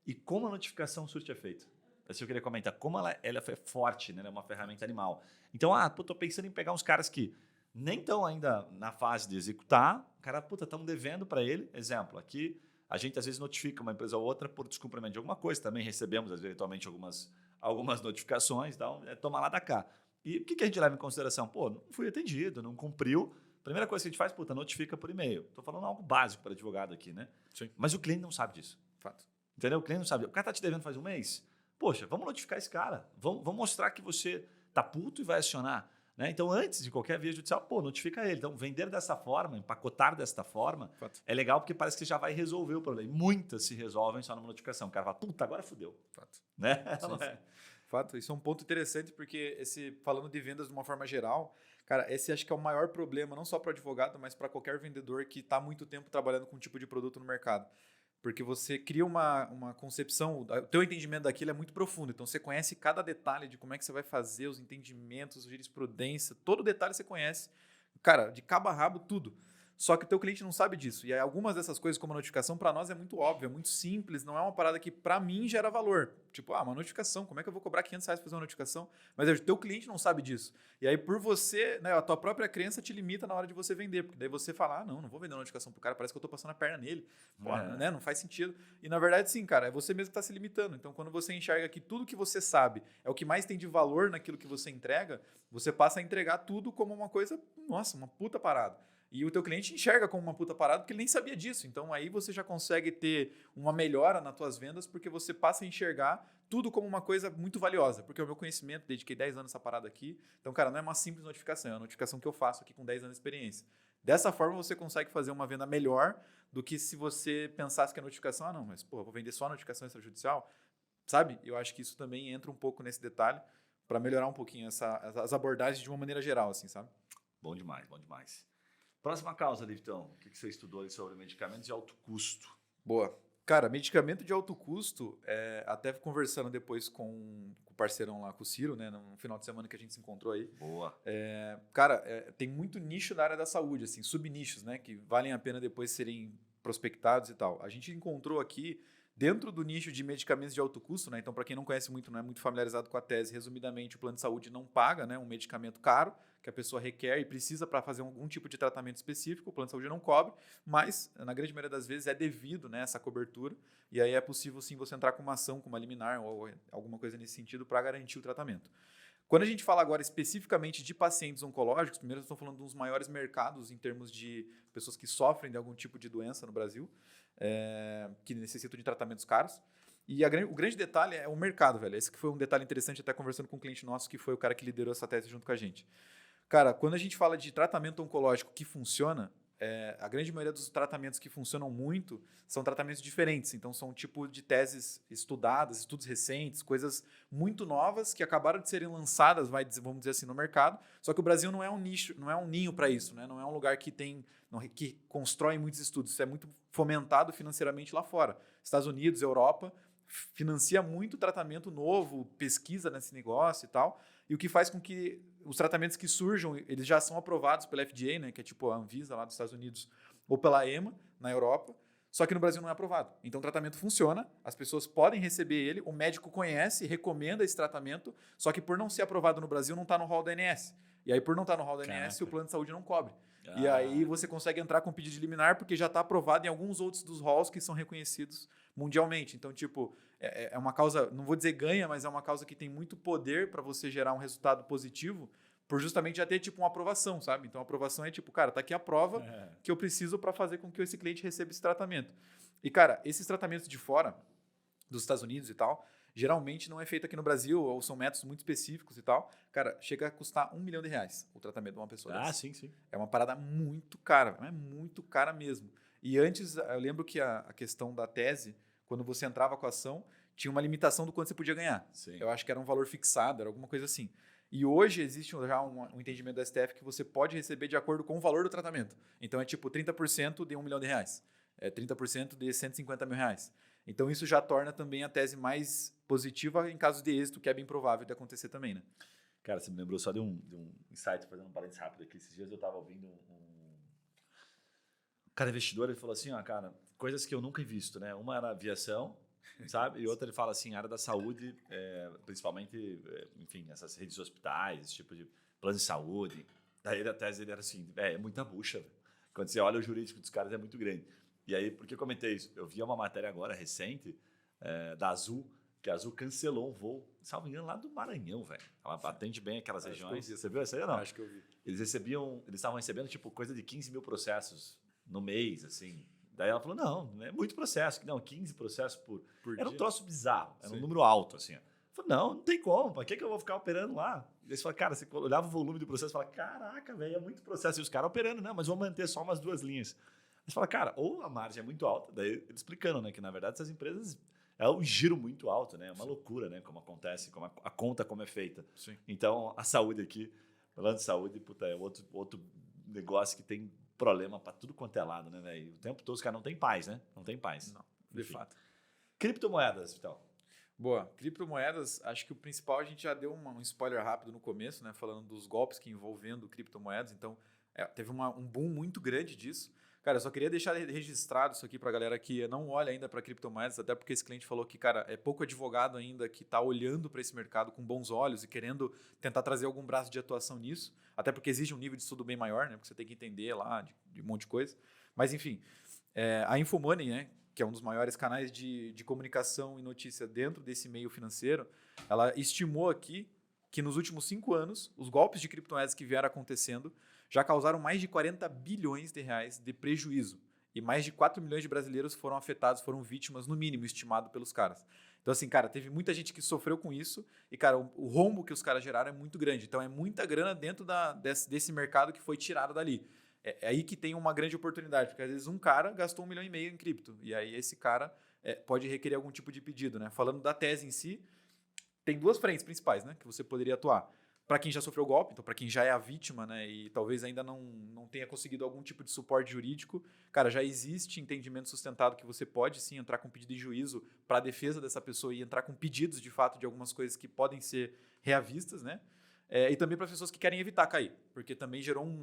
S1: E como a notificação surte efeito? Isso eu queria comentar. Como ela é forte, né? Ela é uma ferramenta animal. Então, estou pensando em pegar uns caras que nem estão ainda na fase de executar. O cara, estamos devendo para ele. Exemplo, aqui a gente às vezes notifica uma empresa ou outra por descumprimento de alguma coisa. Também recebemos, eventualmente, algumas notificações. Então, toma lá da cá. E o que a gente leva em consideração? Não fui atendido, não cumpriu. Primeira coisa que a gente faz, notifica por e-mail. Estou falando algo básico para advogado aqui, né?
S2: Sim.
S1: Mas o cliente não sabe disso.
S2: Fato.
S1: Entendeu? O cliente não sabe. O cara está te devendo faz um mês. Poxa, vamos notificar esse cara. Vamos mostrar que você está puto e vai acionar. Né? Então, antes de qualquer via judicial, notifica ele. Então, vender dessa forma, empacotar desta forma,
S2: Fato.
S1: É legal porque parece que você já vai resolver o problema. E muitas se resolvem só numa notificação. O cara fala, agora fudeu.
S2: Fato.
S1: Né?
S2: Sim. Fato, isso é um ponto interessante, porque falando de vendas de uma forma geral, cara, esse acho que é o maior problema, não só para o advogado, mas para qualquer vendedor que está há muito tempo trabalhando com um tipo de produto no mercado. Porque você cria uma concepção, o teu entendimento daquilo é muito profundo, então você conhece cada detalhe de como é que você vai fazer, os entendimentos, jurisprudência, todo detalhe você conhece, cara, de cabo a rabo, tudo. Só que o teu cliente não sabe disso. E aí, algumas dessas coisas, como a notificação, para nós é muito óbvio, é muito simples, não é uma parada que para mim gera valor. Tipo, uma notificação, como é que eu vou cobrar R$500 para fazer uma notificação? Mas o teu cliente não sabe disso. E aí, por você, né, a tua própria crença te limita na hora de você vender. Porque daí você fala, não vou vender uma notificação pro cara, parece que eu tô passando a perna nele. Né, não faz sentido. E na verdade, sim, cara, é você mesmo que está se limitando. Então, quando você enxerga que tudo que você sabe é o que mais tem de valor naquilo que você entrega, você passa a entregar tudo como uma coisa, nossa, uma puta parada. E o teu cliente enxerga como uma puta parada porque ele nem sabia disso. Então, aí você já consegue ter uma melhora nas tuas vendas porque você passa a enxergar tudo como uma coisa muito valiosa. Porque o meu conhecimento, dediquei 10 anos nessa parada aqui. Então, cara, não é uma simples notificação. É uma notificação que eu faço aqui com 10 anos de experiência. Dessa forma, você consegue fazer uma venda melhor do que se você pensasse que a notificação... não, mas, vou vender só a notificação extrajudicial? Sabe? Eu acho que isso também entra um pouco nesse detalhe para melhorar um pouquinho as abordagens de uma maneira geral, assim, sabe?
S1: Bom demais, bom demais. Próxima causa, Livitão. O que você estudou aí sobre medicamentos de alto custo?
S2: Boa. Cara, medicamento de alto custo, até conversando depois com o parceirão lá, com o Ciro, né, no final de semana que a gente se encontrou aí.
S1: Boa.
S2: Cara, tem muito nicho na área da saúde, assim, subnichos, né, que valem a pena depois serem prospectados e tal. A gente encontrou aqui Dentro do nicho de medicamentos de alto custo, né? Então, para quem não conhece muito, não é muito familiarizado com a tese, resumidamente, o plano de saúde não paga, né, um medicamento caro que a pessoa requer e precisa para fazer algum tipo de tratamento específico, o plano de saúde não cobre, mas, na grande maioria das vezes, é devido, né, essa cobertura, e aí é possível, sim, você entrar com uma ação, com uma liminar ou alguma coisa nesse sentido para garantir o tratamento. Quando a gente fala agora especificamente de pacientes oncológicos, primeiro eu estou falando dos maiores mercados em termos de pessoas que sofrem de algum tipo de doença no Brasil, que necessitam de tratamentos caros. E o grande detalhe é o mercado, velho. Esse que foi um detalhe interessante, até conversando com um cliente nosso, que foi o cara que liderou essa tese junto com a gente. Cara, quando a gente fala de tratamento oncológico que funciona, a grande maioria dos tratamentos que funcionam muito são tratamentos diferentes. Então, são tipo de teses estudadas, estudos recentes, coisas muito novas que acabaram de serem lançadas, vamos dizer assim, no mercado. Só que o Brasil não é um nicho, não é um ninho para isso, né? Não é um lugar que constrói muitos estudos. Isso é muito fomentado financeiramente lá fora. Estados Unidos, Europa, financia muito tratamento novo, pesquisa nesse negócio e tal. E o que faz com que os tratamentos que surjam, eles já são aprovados pela FDA, né, que é tipo a Anvisa lá dos Estados Unidos, ou pela EMA, na Europa, só que no Brasil não é aprovado. Então o tratamento funciona, as pessoas podem receber ele, o médico conhece, recomenda esse tratamento, só que por não ser aprovado no Brasil, não está no rol da ANS. E aí, por não estar no rol da ANS, o plano de saúde não cobre. E aí você consegue entrar com pedido de liminar, porque já está aprovado em alguns outros dos halls que são reconhecidos mundialmente. Então, tipo, é uma causa, não vou dizer ganha, mas é uma causa que tem muito poder para você gerar um resultado positivo, por justamente já ter, tipo, uma aprovação, sabe? Então, a aprovação é tipo, cara, tá aqui a prova que eu preciso para fazer com que esse cliente receba esse tratamento. E, cara, esses tratamentos de fora, dos Estados Unidos e tal, geralmente não é feito aqui no Brasil, ou são métodos muito específicos e tal. Cara, chega a custar R$1 milhão o tratamento de uma pessoa dessa.
S1: Sim, sim.
S2: É uma parada muito cara, é muito cara mesmo. E antes, eu lembro que a questão da tese, quando você entrava com a ação, tinha uma limitação do quanto você podia ganhar.
S1: Sim.
S2: Eu acho que era um valor fixado, era alguma coisa assim. E hoje existe já um entendimento da STF que você pode receber de acordo com o valor do tratamento. Então é tipo 30% de R$1 milhão, 30% de R$150 mil. Então isso já torna também a tese mais positiva em caso de êxito, que é bem provável de acontecer também, né?
S1: Cara, você me lembrou só de um insight, fazendo um parênteses rápido aqui. Esses dias eu estava ouvindo um cara investidor, ele falou assim, cara, coisas que eu nunca he visto, né? Uma era aviação, sabe? E outra ele fala assim, área da saúde, principalmente, enfim, essas redes de hospitais, esse tipo de plano de saúde. Daí a tese dele era assim, é muita bucha. Véio. Quando você olha o jurídico dos caras é muito grande. E aí, por que eu comentei isso? Eu vi uma matéria agora recente da Azul, que a Azul cancelou um voo, salvo engano, lá do Maranhão, velho. Ela atende bem aquelas regiões. Você viu essa aí ou não?
S2: Acho que eu vi.
S1: Eles estavam recebendo tipo coisa de 15 mil processos no mês, assim. Daí ela falou, não é muito processo. Não, 15 processos por
S2: dia.
S1: Era um troço bizarro, era
S2: Sim.
S1: um número alto, assim. Eu falei, não tem como, pra que eu vou ficar operando lá? E aí você fala, cara, você olhava o volume do processo e fala, caraca, velho, é muito processo. E os caras operando, não, mas vou manter só umas 2 linhas. Você fala, cara, ou a margem é muito alta, daí ele explicando, né, que na verdade essas empresas é um giro muito alto, né, é uma loucura, né, como acontece, como a conta como é feita.
S2: Sim.
S1: Então, a saúde aqui, falando de saúde, puta, é outro negócio que tem problema para tudo quanto é lado, né, velho? O tempo todo os caras não tem paz, né? Não tem paz.
S2: Não, de fato.
S1: Criptomoedas, Vital.
S2: Boa. Criptomoedas, acho que o principal a gente já deu um spoiler rápido no começo, né, falando dos golpes que envolvendo criptomoedas, então teve um boom muito grande disso. Cara, eu só queria deixar registrado isso aqui para a galera que não olha ainda para criptomoedas, até porque esse cliente falou que, cara, é pouco advogado ainda que está olhando para esse mercado com bons olhos e querendo tentar trazer algum braço de atuação nisso, até porque exige um nível de estudo bem maior, né? Porque você tem que entender lá de um monte de coisa. Mas, enfim, a Infomoney, né, que é um dos maiores canais de comunicação e notícia dentro desse meio financeiro, ela estimou aqui que nos últimos 5 anos, os golpes de criptomoedas que vieram acontecendo já causaram mais de 40 bilhões de reais de prejuízo. E mais de 4 milhões de brasileiros foram afetados, foram vítimas, no mínimo, estimado pelos caras. Então, assim, cara, teve muita gente que sofreu com isso e, cara, o rombo que os caras geraram é muito grande. Então, é muita grana dentro desse mercado que foi tirado dali. É aí que tem uma grande oportunidade, porque às vezes um cara gastou 1,5 milhão em cripto. E aí esse cara pode requerer algum tipo de pedido, né? Falando da tese em si, tem 2 frentes principais, né, que você poderia atuar. Para quem já sofreu golpe, então para quem já é a vítima, né, e talvez ainda não tenha conseguido algum tipo de suporte jurídico, cara, já existe entendimento sustentado que você pode sim entrar com pedido de juízo para a defesa dessa pessoa e entrar com pedidos de fato de algumas coisas que podem ser reavistas, né? E também para as pessoas que querem evitar cair, porque também gerou um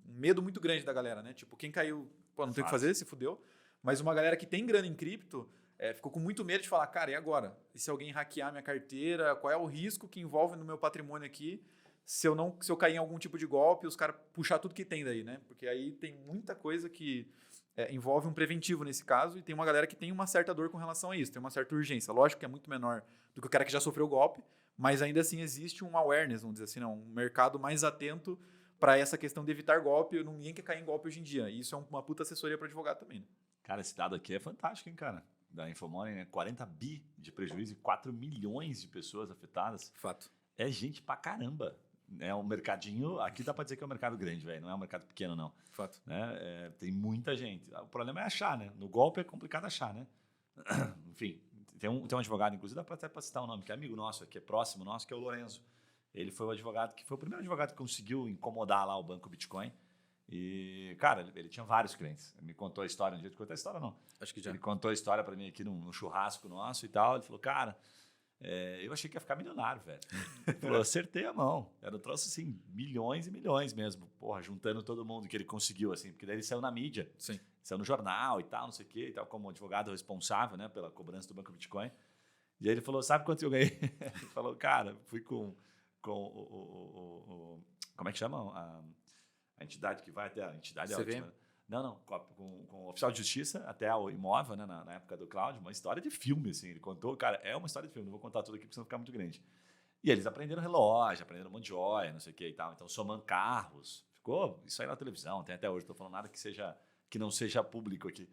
S2: medo muito grande da galera, né? Tipo, quem caiu, pô, não tem o que fazer, se fudeu. Mas uma galera que tem grana em cripto, ficou com muito medo de falar, cara, e agora? E se alguém hackear minha carteira? Qual é o risco que envolve no meu patrimônio aqui? Se eu cair em algum tipo de golpe, os caras puxar tudo que tem daí, né? Porque aí tem muita coisa que envolve um preventivo nesse caso e tem uma galera que tem uma certa dor com relação a isso, tem uma certa urgência. Lógico que é muito menor do que o cara que já sofreu o golpe, mas ainda assim existe um awareness, vamos dizer assim, um mercado mais atento para essa questão de evitar golpe. Ninguém quer cair em golpe hoje em dia. E isso é uma puta assessoria para advogado também. Né?
S1: Cara, esse dado aqui é fantástico, hein, cara? Da Infomoney, né? 40 bi de prejuízo e 4 milhões de pessoas afetadas.
S2: Fato.
S1: É gente pra caramba. É um mercadinho, aqui dá pra dizer que é um mercado grande, velho. Não é um mercado pequeno, não.
S2: Fato.
S1: Né? Tem muita gente. O problema é achar, né? No golpe é complicado achar, né? Enfim, tem um advogado, inclusive, dá até pra citar o nome, que é amigo nosso, que é próximo nosso, que é o Lorenzo. Ele foi o advogado que foi o primeiro advogado que conseguiu incomodar lá o Banco Bitcoin. E, cara, ele tinha vários clientes. Ele me contou a história, um dia de contar a história, não.
S2: Acho que já.
S1: Ele contou a história pra mim aqui num churrasco nosso e tal. Ele falou, cara, eu achei que ia ficar milionário, velho. Ele falou, acertei a mão. Era um troço, assim, milhões e milhões mesmo. Porra, juntando todo mundo que ele conseguiu, assim. Porque daí ele saiu na mídia.
S2: Sim.
S1: Saiu no jornal e tal, não sei o quê. E tal, como advogado responsável, né, pela cobrança do Banco Bitcoin. E aí ele falou, sabe quanto eu ganhei? Ele falou, cara, fui com como é que chama? A entidade que vai até a entidade é ótima. Não, com o oficial de justiça até o imóvel, né, na época do Cláudio, uma história de filme, assim. Ele contou, cara, é uma história de filme, não vou contar tudo aqui porque senão ficar muito grande. E eles aprenderam relógio, aprenderam um monte de joia, não sei o que e tal. Então, somando carros, ficou isso aí na televisão, tem até hoje, estou falando nada que não seja público aqui.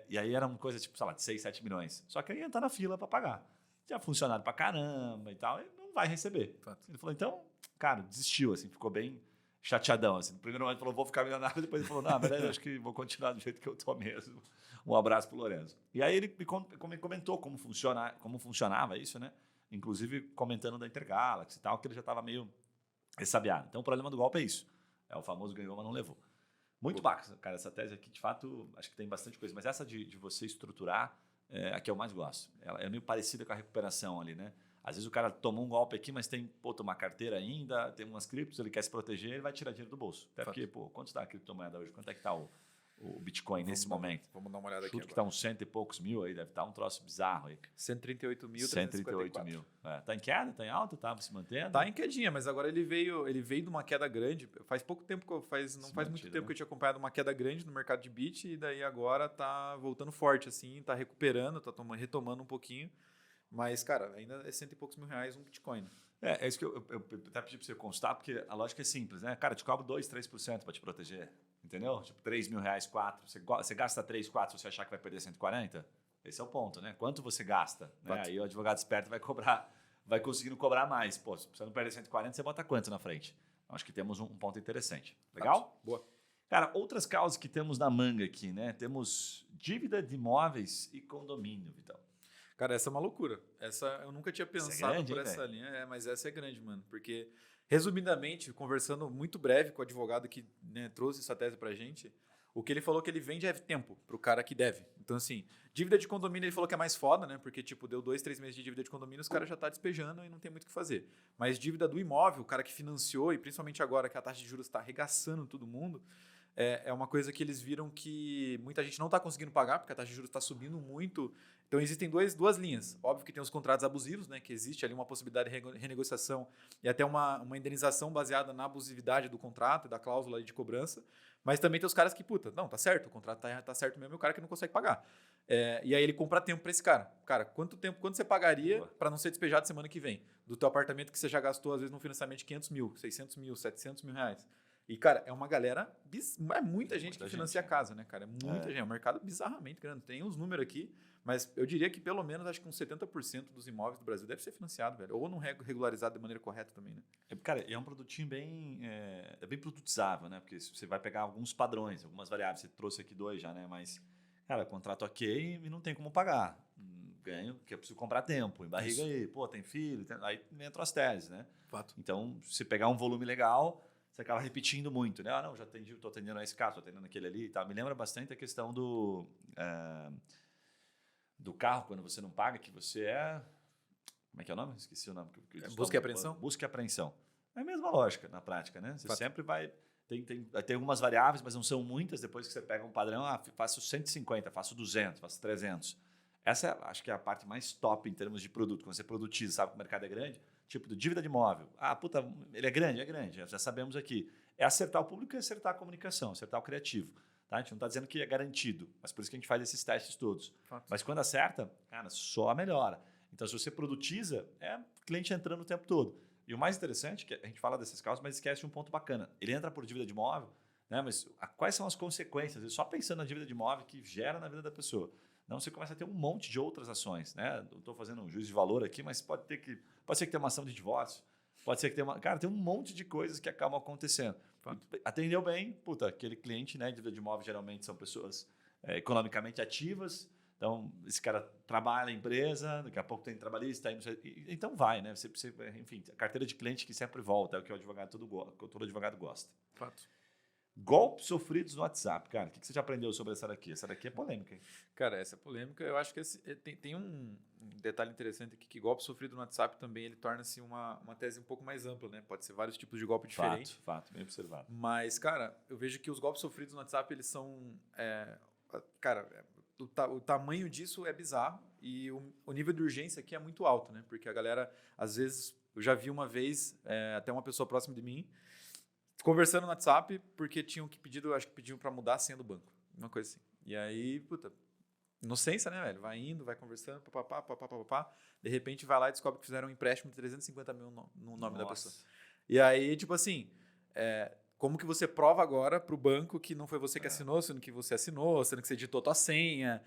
S1: E aí era uma coisa tipo, sei lá, de 6, 7 milhões. Só que aí ia entrar na fila para pagar. Tinha funcionário pra caramba e tal, e não vai receber.
S2: Fato.
S1: Ele falou, então, cara, desistiu, assim, ficou bem chateadão, assim. No primeiro momento ele falou, vou ficar milionário, depois ele falou, não, mas acho que vou continuar do jeito que eu tô mesmo. Um abraço pro Lorenzo. E aí ele me comentou como funcionava isso, né? Inclusive comentando da Intergalaxy e tal, que ele já estava meio ressabiado. Então o problema do golpe é isso. É o famoso ganhou, mas não levou. Muito bacana, cara, essa tese aqui, de fato, acho que tem bastante coisa. Mas essa de você estruturar, a que eu mais gosto. Ela é meio parecida com a recuperação ali, né? Às vezes o cara tomou um golpe aqui, mas tem uma carteira ainda, tem umas criptos, ele quer se proteger, ele vai tirar dinheiro do bolso. Até porque, quanto está a criptomoeda hoje? Quanto é que está o Bitcoin nesse momento?
S2: Vamos dar uma olhada aqui agora.
S1: Que está uns 100 e poucos mil aí, deve estar um troço bizarro aí.
S2: 138.354.
S1: mil. Está em queda? Está em alta? Está se mantendo?
S2: Está em quedinha, mas agora ele veio de uma queda grande. Faz pouco tempo que não faz muito tempo que eu tinha acompanhado uma queda grande no mercado de Bit e daí agora está voltando forte, assim, está recuperando, está retomando um pouquinho. Mas, cara, ainda é 100 e poucos mil reais um Bitcoin.
S1: É isso que eu até pedi para você constar, porque a lógica é simples, né? Cara, te cobro 2%, 3% para te proteger. Entendeu? Tipo, 3 mil reais, 4. Você gasta 3, 4, você achar que vai perder 140? Esse é o ponto, né? Quanto você gasta? Né? Aí o advogado esperto vai conseguindo cobrar mais. Pô, se você não perder 140, você bota quanto na frente? Acho que temos um ponto interessante. Legal?
S2: Boa.
S1: Cara, outras causas que temos na manga aqui, né? Temos dívida de imóveis e condomínio, Vitão.
S2: Cara, essa é uma loucura. Essa eu nunca tinha pensado por essa linha. Mas essa é grande, mano. Porque, resumidamente, conversando muito breve com o advogado que, né, trouxe essa tese pra gente, o que ele falou que ele vende é tempo pro cara que deve. Então, assim, dívida de condomínio ele falou que é mais foda, né? Porque, tipo, deu 2, 3 meses de dívida de condomínio, os caras já tá despejando e não tem muito o que fazer. Mas dívida do imóvel, o cara que financiou, e principalmente agora que a taxa de juros está arregaçando todo mundo, é uma coisa que eles viram que muita gente não está conseguindo pagar, porque a taxa de juros está subindo muito. Então, existem duas linhas. Óbvio que tem os contratos abusivos, né, que existe ali uma possibilidade de renegociação e até uma indenização baseada na abusividade do contrato e da cláusula de cobrança. Mas também tem os caras que, não, tá certo, o contrato tá certo mesmo e o cara que não consegue pagar. E aí ele compra tempo para esse cara. Cara, quanto você pagaria para não ser despejado semana que vem? Do teu apartamento que você já gastou, às vezes, num financiamento de 500 mil, 600 mil, 700 mil reais. E, cara, é uma galera... É muita gente que financia a casa, né, cara? É muita gente. É um mercado bizarramente grande. Tem uns números aqui, mas eu diria que pelo menos, acho que uns 70% dos imóveis do Brasil deve ser financiado, velho. Ou não regularizado de maneira correta também, né?
S1: Cara, é um produtinho bem produtizável, né? Porque você vai pegar alguns padrões, algumas variáveis. Você trouxe aqui 2 já, né? Mas, cara, contrato ok e não tem como pagar. Ganho, porque eu preciso comprar tempo. Embarriga aí. Pô, tem filho. Aí entram as teses, né?
S2: Fato.
S1: Então, se pegar um volume legal... Você acaba repetindo muito, né? Não, já atendi, estou atendendo a esse caso, estou atendendo aquele ali e tal. Me lembra bastante a questão do carro, quando você não paga, que você é... Como é que é o nome? Esqueci o nome.
S2: Busca e apreensão?
S1: Busca e apreensão. É a mesma lógica na prática, né? Você sempre vai... Tem algumas variáveis, mas não são muitas. Depois que você pega um padrão, faço 150, faço 200, faço 300. Essa acho que é a parte mais top em termos de produto. Quando você produtiza, sabe que o mercado é grande, tipo do dívida de imóvel. Ah, puta, ele é grande? É grande, já sabemos aqui. É acertar o público e acertar a comunicação, acertar o criativo. Tá? A gente não está dizendo que é garantido, mas por isso que a gente faz esses testes todos.
S2: Fato.
S1: Mas quando acerta, cara, só melhora. Então, se você produtiza, é cliente entrando o tempo todo. E o mais interessante, que a gente fala desses casos, mas esquece um ponto bacana. Ele entra por dívida de imóvel, né? Mas quais são as consequências? Ele só pensando na dívida de imóvel que gera na vida da pessoa. Não, você começa a ter um monte de outras ações. Né? Não estou fazendo um juízo de valor aqui, mas pode ser que tenha uma ação de divórcio, pode ser que tenha uma... Cara, tem um monte de coisas que acabam acontecendo. Atendeu bem, puta, aquele cliente, né, de dívida de imóvel geralmente são pessoas economicamente ativas. Então, esse cara trabalha na empresa, daqui a pouco tem trabalhista, então vai, né? Enfim, a carteira de cliente que sempre volta, é o que todo advogado gosta.
S2: Fato.
S1: Golpes sofridos no WhatsApp, cara. O que você já aprendeu sobre essa daqui? Essa daqui é polêmica, hein?
S2: Cara, essa polêmica, eu acho que tem um detalhe interessante aqui, que golpe sofrido no WhatsApp também ele torna-se uma tese um pouco mais ampla, né? Pode ser vários tipos de golpe diferentes.
S1: Fato, bem observado.
S2: Mas, cara, eu vejo que os golpes sofridos no WhatsApp, eles são... o tamanho disso é bizarro e o nível de urgência aqui é muito alto, né? Porque a galera, às vezes, eu já vi uma vez, até uma pessoa próxima de mim, conversando no WhatsApp, porque acho que pediam para mudar a senha do banco. Uma coisa assim. E aí, puta, inocência, né, velho? Vai indo, vai conversando, papapá. De repente vai lá e descobre que fizeram um empréstimo de 350 mil no nome da pessoa. E aí, tipo assim, como que você prova agora pro banco que não foi você que assinou, sendo que você assinou, sendo que você digitou tua senha,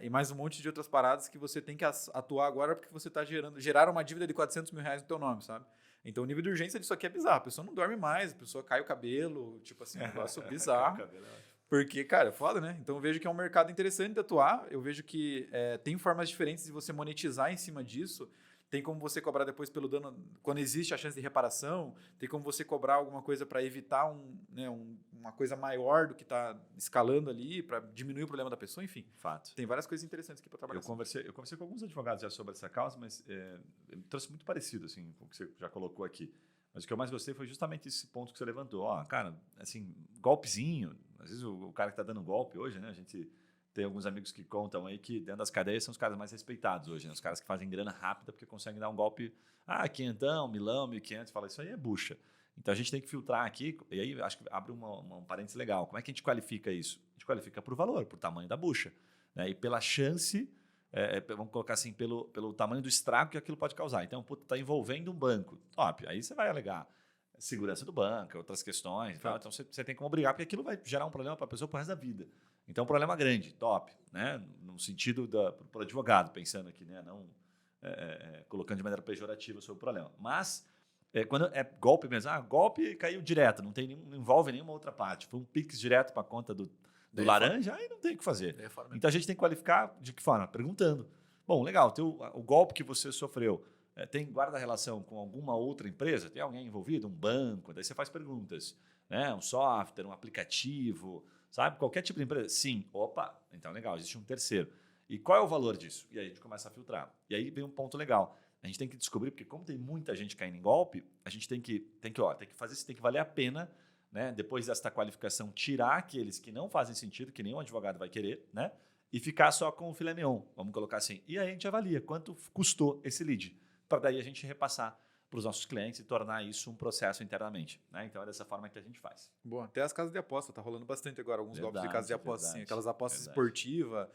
S2: e mais um monte de outras paradas que você tem que atuar agora porque você tá geraram uma dívida de 400 mil reais no teu nome, sabe? Então o nível de urgência disso aqui é bizarro. A pessoa não dorme mais, a pessoa cai o cabelo, tipo assim, um negócio bizarro. Porque, cara, é foda, né? Então eu vejo que é um mercado interessante de atuar, eu vejo que tem formas diferentes de você monetizar em cima disso. Tem como você cobrar depois pelo dano, quando existe a chance de reparação, tem como você cobrar alguma coisa para evitar uma coisa maior do que está escalando ali, para diminuir o problema da pessoa, enfim.
S1: Fato.
S2: Tem várias coisas interessantes aqui para trabalhar.
S1: Eu conversei com alguns advogados já sobre essa causa, mas me trouxe muito parecido assim, com o que você já colocou aqui. Mas o que eu mais gostei foi justamente esse ponto que você levantou. Cara, assim, golpezinho, às vezes o cara que está dando golpe hoje, né, a gente... Tem alguns amigos que contam aí que dentro das cadeias são os caras mais respeitados hoje, né? Os caras que fazem grana rápida porque conseguem dar um golpe, quinhentão, milão, 1.500, fala, isso aí é bucha. Então a gente tem que filtrar aqui, e aí acho que abre um parênteses legal. Como é que a gente qualifica isso? A gente qualifica por valor, por tamanho da bucha, né? E pela chance, vamos colocar assim, pelo tamanho do estrago que aquilo pode causar. Então, está envolvendo um banco, top, aí você vai alegar segurança do banco, outras questões, tal. Então você tem como brigar, porque aquilo vai gerar um problema para a pessoa pro resto da vida. Então, um problema grande, top, né? No sentido para o advogado, pensando aqui, né? Não colocando de maneira pejorativa sobre o problema. Mas, quando é golpe mesmo, golpe caiu direto, não envolve nenhuma outra parte. Foi um Pix direto para a conta do laranja, aí não tem o que fazer. Então, a gente tem que qualificar de que forma? Perguntando. Bom, legal, o golpe que você sofreu guarda relação com alguma outra empresa? Tem alguém envolvido? Um banco? Daí você faz perguntas. Né? Um software, um aplicativo... Sabe? Qualquer tipo de empresa? Sim. Opa, então legal, existe um terceiro. E qual é o valor disso? E aí a gente começa a filtrar. E aí vem um ponto legal. A gente tem que descobrir, porque como tem muita gente caindo em golpe, a gente tem que fazer isso, tem que valer a pena, né? Depois desta qualificação, tirar aqueles que não fazem sentido, que nenhum advogado vai querer, né? E ficar só com o filé mignon, vamos colocar assim. E aí a gente avalia quanto custou esse lead, para daí a gente repassar para os nossos clientes e tornar isso um processo internamente. Né? Então, é dessa forma que a gente faz.
S2: Bom, até as casas de aposta, tá rolando bastante agora, alguns golpes de casas de aposta, assim, aquelas apostas esportivas,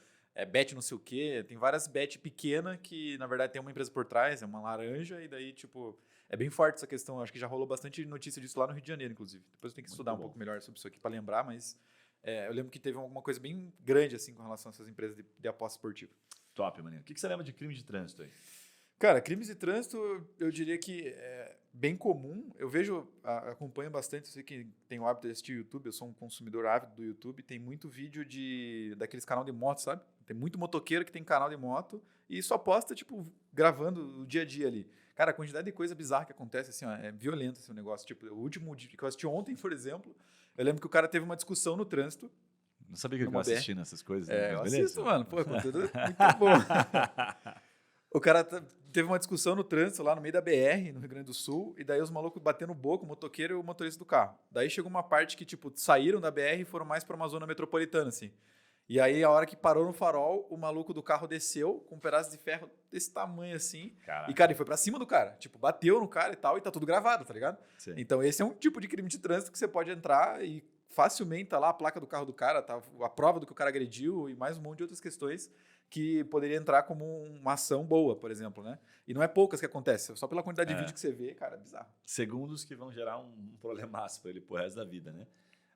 S2: bet não sei o quê, tem várias bet pequenas que, na verdade, tem uma empresa por trás, é uma laranja, e daí, tipo, é bem forte essa questão, acho que já rolou bastante notícia disso lá no Rio de Janeiro, inclusive. Depois eu tenho que estudar um pouco melhor sobre isso aqui para lembrar, mas eu lembro que teve alguma coisa bem grande, assim, com relação a essas empresas de aposta esportiva.
S1: Top, maninho. O que você lembra de crime de trânsito aí?
S2: Cara, crimes de trânsito, eu diria que é bem comum. Eu acompanho bastante, eu sei que tem o hábito de assistir YouTube, eu sou um consumidor ávido do YouTube, tem muito vídeo daqueles canal de moto, sabe? Tem muito motoqueiro que tem canal de moto e só posta, tipo, gravando o dia a dia ali. Cara, a quantidade de coisa bizarra que acontece, assim, é violento esse negócio. Tipo, o último que eu assisti ontem, por exemplo, eu lembro que o cara teve uma discussão no trânsito.
S1: Não sabia que eu assistindo essas coisas.
S2: Eu assisto, mano. Pô, conteúdo muito bom. O cara teve uma discussão no trânsito lá no meio da BR, no Rio Grande do Sul, e daí os malucos batendo boca, o motoqueiro e o motorista do carro. Daí chegou uma parte que, tipo, saíram da BR e foram mais para uma zona metropolitana, assim. E aí, a hora que parou no farol, o maluco do carro desceu com um pedaço de ferro desse tamanho assim.
S1: Caraca.
S2: E, cara, ele foi pra cima do cara. Tipo, bateu no cara e tal, e tá tudo gravado, tá ligado?
S1: Sim.
S2: Então, esse é um tipo de crime de trânsito que você pode entrar e facilmente tá lá a placa do carro do cara, tá a prova do que o cara agrediu e mais um monte de outras questões que poderia entrar como uma ação boa, por exemplo, né? E não é poucas que acontece, só pela quantidade de vídeo que você vê, cara, é bizarro.
S1: Segundos que vão gerar um problemaço para ele pro resto da vida, né?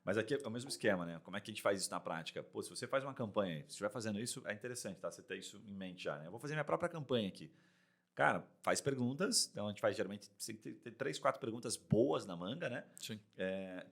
S1: Mas aqui é o mesmo esquema, né? Como é que a gente faz isso na prática? Pô, se você faz uma campanha, se estiver fazendo isso, é interessante, tá? Você ter isso em mente já, né? Eu vou fazer minha própria campanha aqui. Cara, faz perguntas. Então, a gente faz geralmente tem 3, 4 perguntas boas na manga, né?
S2: Sim.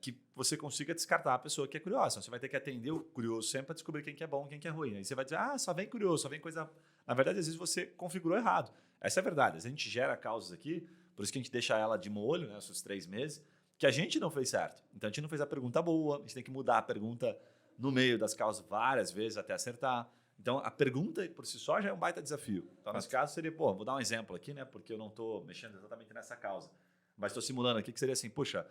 S1: Que você consiga descartar a pessoa que é curiosa. Então, você vai ter que atender o curioso sempre para descobrir quem que é bom e quem que é ruim. Aí você vai dizer, só vem curioso, só vem coisa... Na verdade, às vezes você configurou errado. Essa é a verdade. A gente gera causas aqui, por isso que a gente deixa ela de molho, né? Esses 3 meses, que a gente não fez certo. Então, a gente não fez a pergunta boa, a gente tem que mudar a pergunta no meio das causas várias vezes até acertar. Então, a pergunta por si só já é um baita desafio. Então, nesse caso, seria, vou dar um exemplo aqui, né? Porque eu não estou mexendo exatamente nessa causa. Mas estou simulando aqui que seria assim, puxa,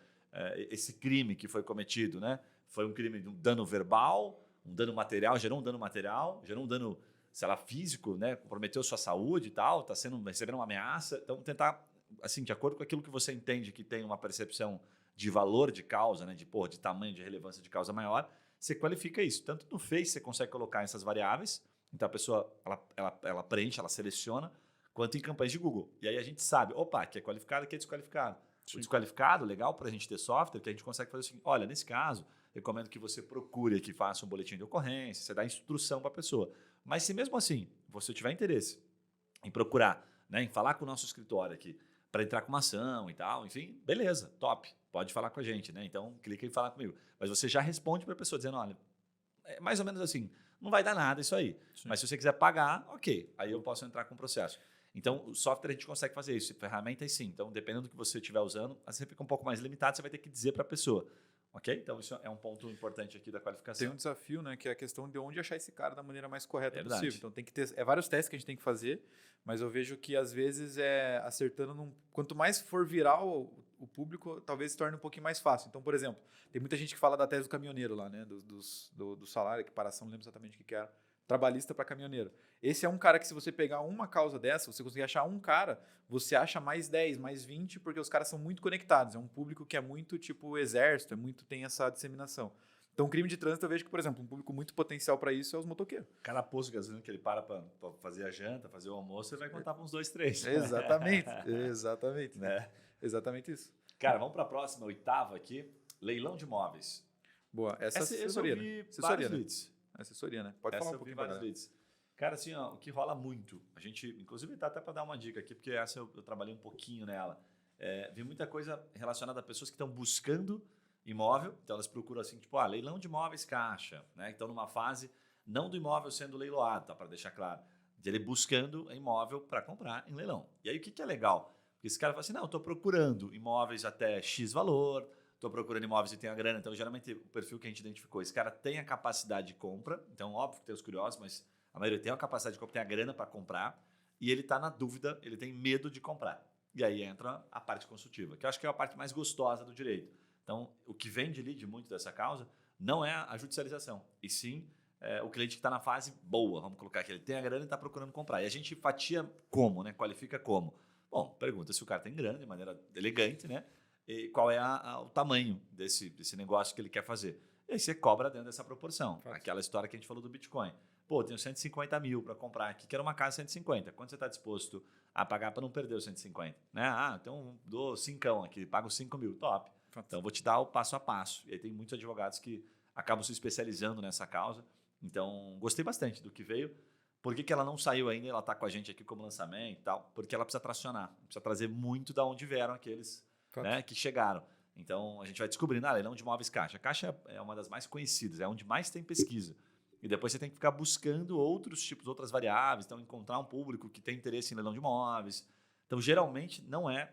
S1: esse crime que foi cometido, né? Foi um crime de um dano verbal, um dano material, gerou um dano, sei lá, físico, né? Comprometeu sua saúde e tal, está recebendo uma ameaça. Então, tentar, assim, de acordo com aquilo que você entende que tem uma percepção de valor de causa, né? De tamanho, de relevância de causa maior, você qualifica isso. Tanto no Face você consegue colocar essas variáveis, então a pessoa ela preenche, ela seleciona, quanto em campanhas de Google. E aí a gente sabe, que é qualificado e que é desqualificado. Sim. O desqualificado, legal para a gente ter software, que a gente consegue fazer assim, olha, nesse caso, recomendo que você procure aqui, faça um boletim de ocorrência, você dá instrução para a pessoa. Mas se mesmo assim você tiver interesse em procurar, né, em falar com o nosso escritório aqui, para entrar com uma ação e tal, enfim, beleza, top, pode falar com a gente, né? Então, clica em falar comigo. Mas você já responde para a pessoa dizendo, olha, é mais ou menos assim, não vai dar nada isso aí. Sim. Mas se você quiser pagar, ok, aí eu posso entrar com o processo. Então, o software a gente consegue fazer isso, ferramentas sim. Então, dependendo do que você estiver usando, você fica um pouco mais limitado, você vai ter que dizer para a pessoa. Ok? Então, isso é um ponto importante aqui da qualificação.
S2: Tem um desafio, né? Que é a questão de onde achar esse cara da maneira mais correta
S1: Verdade.
S2: possível. Então, tem que ter... vários testes que a gente tem que fazer, mas eu vejo que, às vezes, acertando... Quanto mais for viral o público, talvez se torne um pouquinho mais fácil. Então, por exemplo, tem muita gente que fala da tese do caminhoneiro lá, né? Do salário, equiparação, não lembro exatamente o que era. Trabalhista para caminhoneiro. Esse é um cara que, se você pegar uma causa dessa, você conseguir achar um cara, você acha mais 10, mais 20, porque os caras são muito conectados. É um público que é muito tipo exército, tem essa disseminação. Então, crime de trânsito, eu vejo que, por exemplo, um público muito potencial para isso é os motoqueiros.
S1: O cara posto gasolina que ele para fazer a janta, fazer o almoço, ele vai contar para uns 2, 3.
S2: Exatamente, exatamente.
S1: Né?
S2: Exatamente isso.
S1: Cara, vamos para a próxima, 8ª aqui, leilão de imóveis.
S2: Boa, essa assessoria,
S1: eu vi
S2: assessoria,
S1: vários leads.
S2: Assessoria, né? Pode falar um pouquinho
S1: vários leads. Cara, assim, o que rola muito, a gente, inclusive, dá até para dar uma dica aqui, porque essa eu trabalhei um pouquinho nela. Vi muita coisa relacionada a pessoas que estão buscando imóvel, então elas procuram assim, tipo, leilão de imóveis caixa, né? Então, numa fase, não do imóvel sendo leiloado, tá? Para deixar claro, de ele buscando imóvel para comprar em leilão. E aí, o que é legal? Porque esse cara fala assim, não, eu estou procurando imóveis até X valor, estou procurando imóveis e tenho a grana. Então, geralmente, o perfil que a gente identificou, esse cara tem a capacidade de compra. Então, óbvio que tem os curiosos, mas a maioria tem a capacidade de compra, tem a grana para comprar. E ele está na dúvida, ele tem medo de comprar. E aí entra a parte consultiva, que eu acho que é a parte mais gostosa do direito. Então, o que vem de lead muito dessa causa não é a judicialização, e sim o cliente que está na fase boa, vamos colocar que ele tem a grana e está procurando comprar. E a gente fatia como, né? Qualifica como. Bom, pergunta se o cara tem grana de maneira elegante, né? E qual é o tamanho desse negócio que ele quer fazer. E aí você cobra dentro dessa proporção. Aquela história que a gente falou do Bitcoin. Pô, tenho 150 mil para comprar aqui, quero uma casa de 150. Quanto você está disposto a pagar para não perder os 150? Né? Então dou 5 aqui, pago 5 mil. Top. Então vou te dar o passo a passo. E aí tem muitos advogados que acabam se especializando nessa causa. Então gostei bastante do que veio. Por que ela não saiu ainda? Ela está com a gente aqui como lançamento e tal. Porque ela precisa tracionar. Precisa trazer muito da onde vieram aqueles, né, que chegaram. Então a gente vai descobrindo, leilão de imóveis caixa. A caixa é uma das mais conhecidas, é onde mais tem pesquisa. E depois você tem que ficar buscando outros tipos, outras variáveis. Então, encontrar um público que tem interesse em leilão de imóveis. Então, geralmente, não é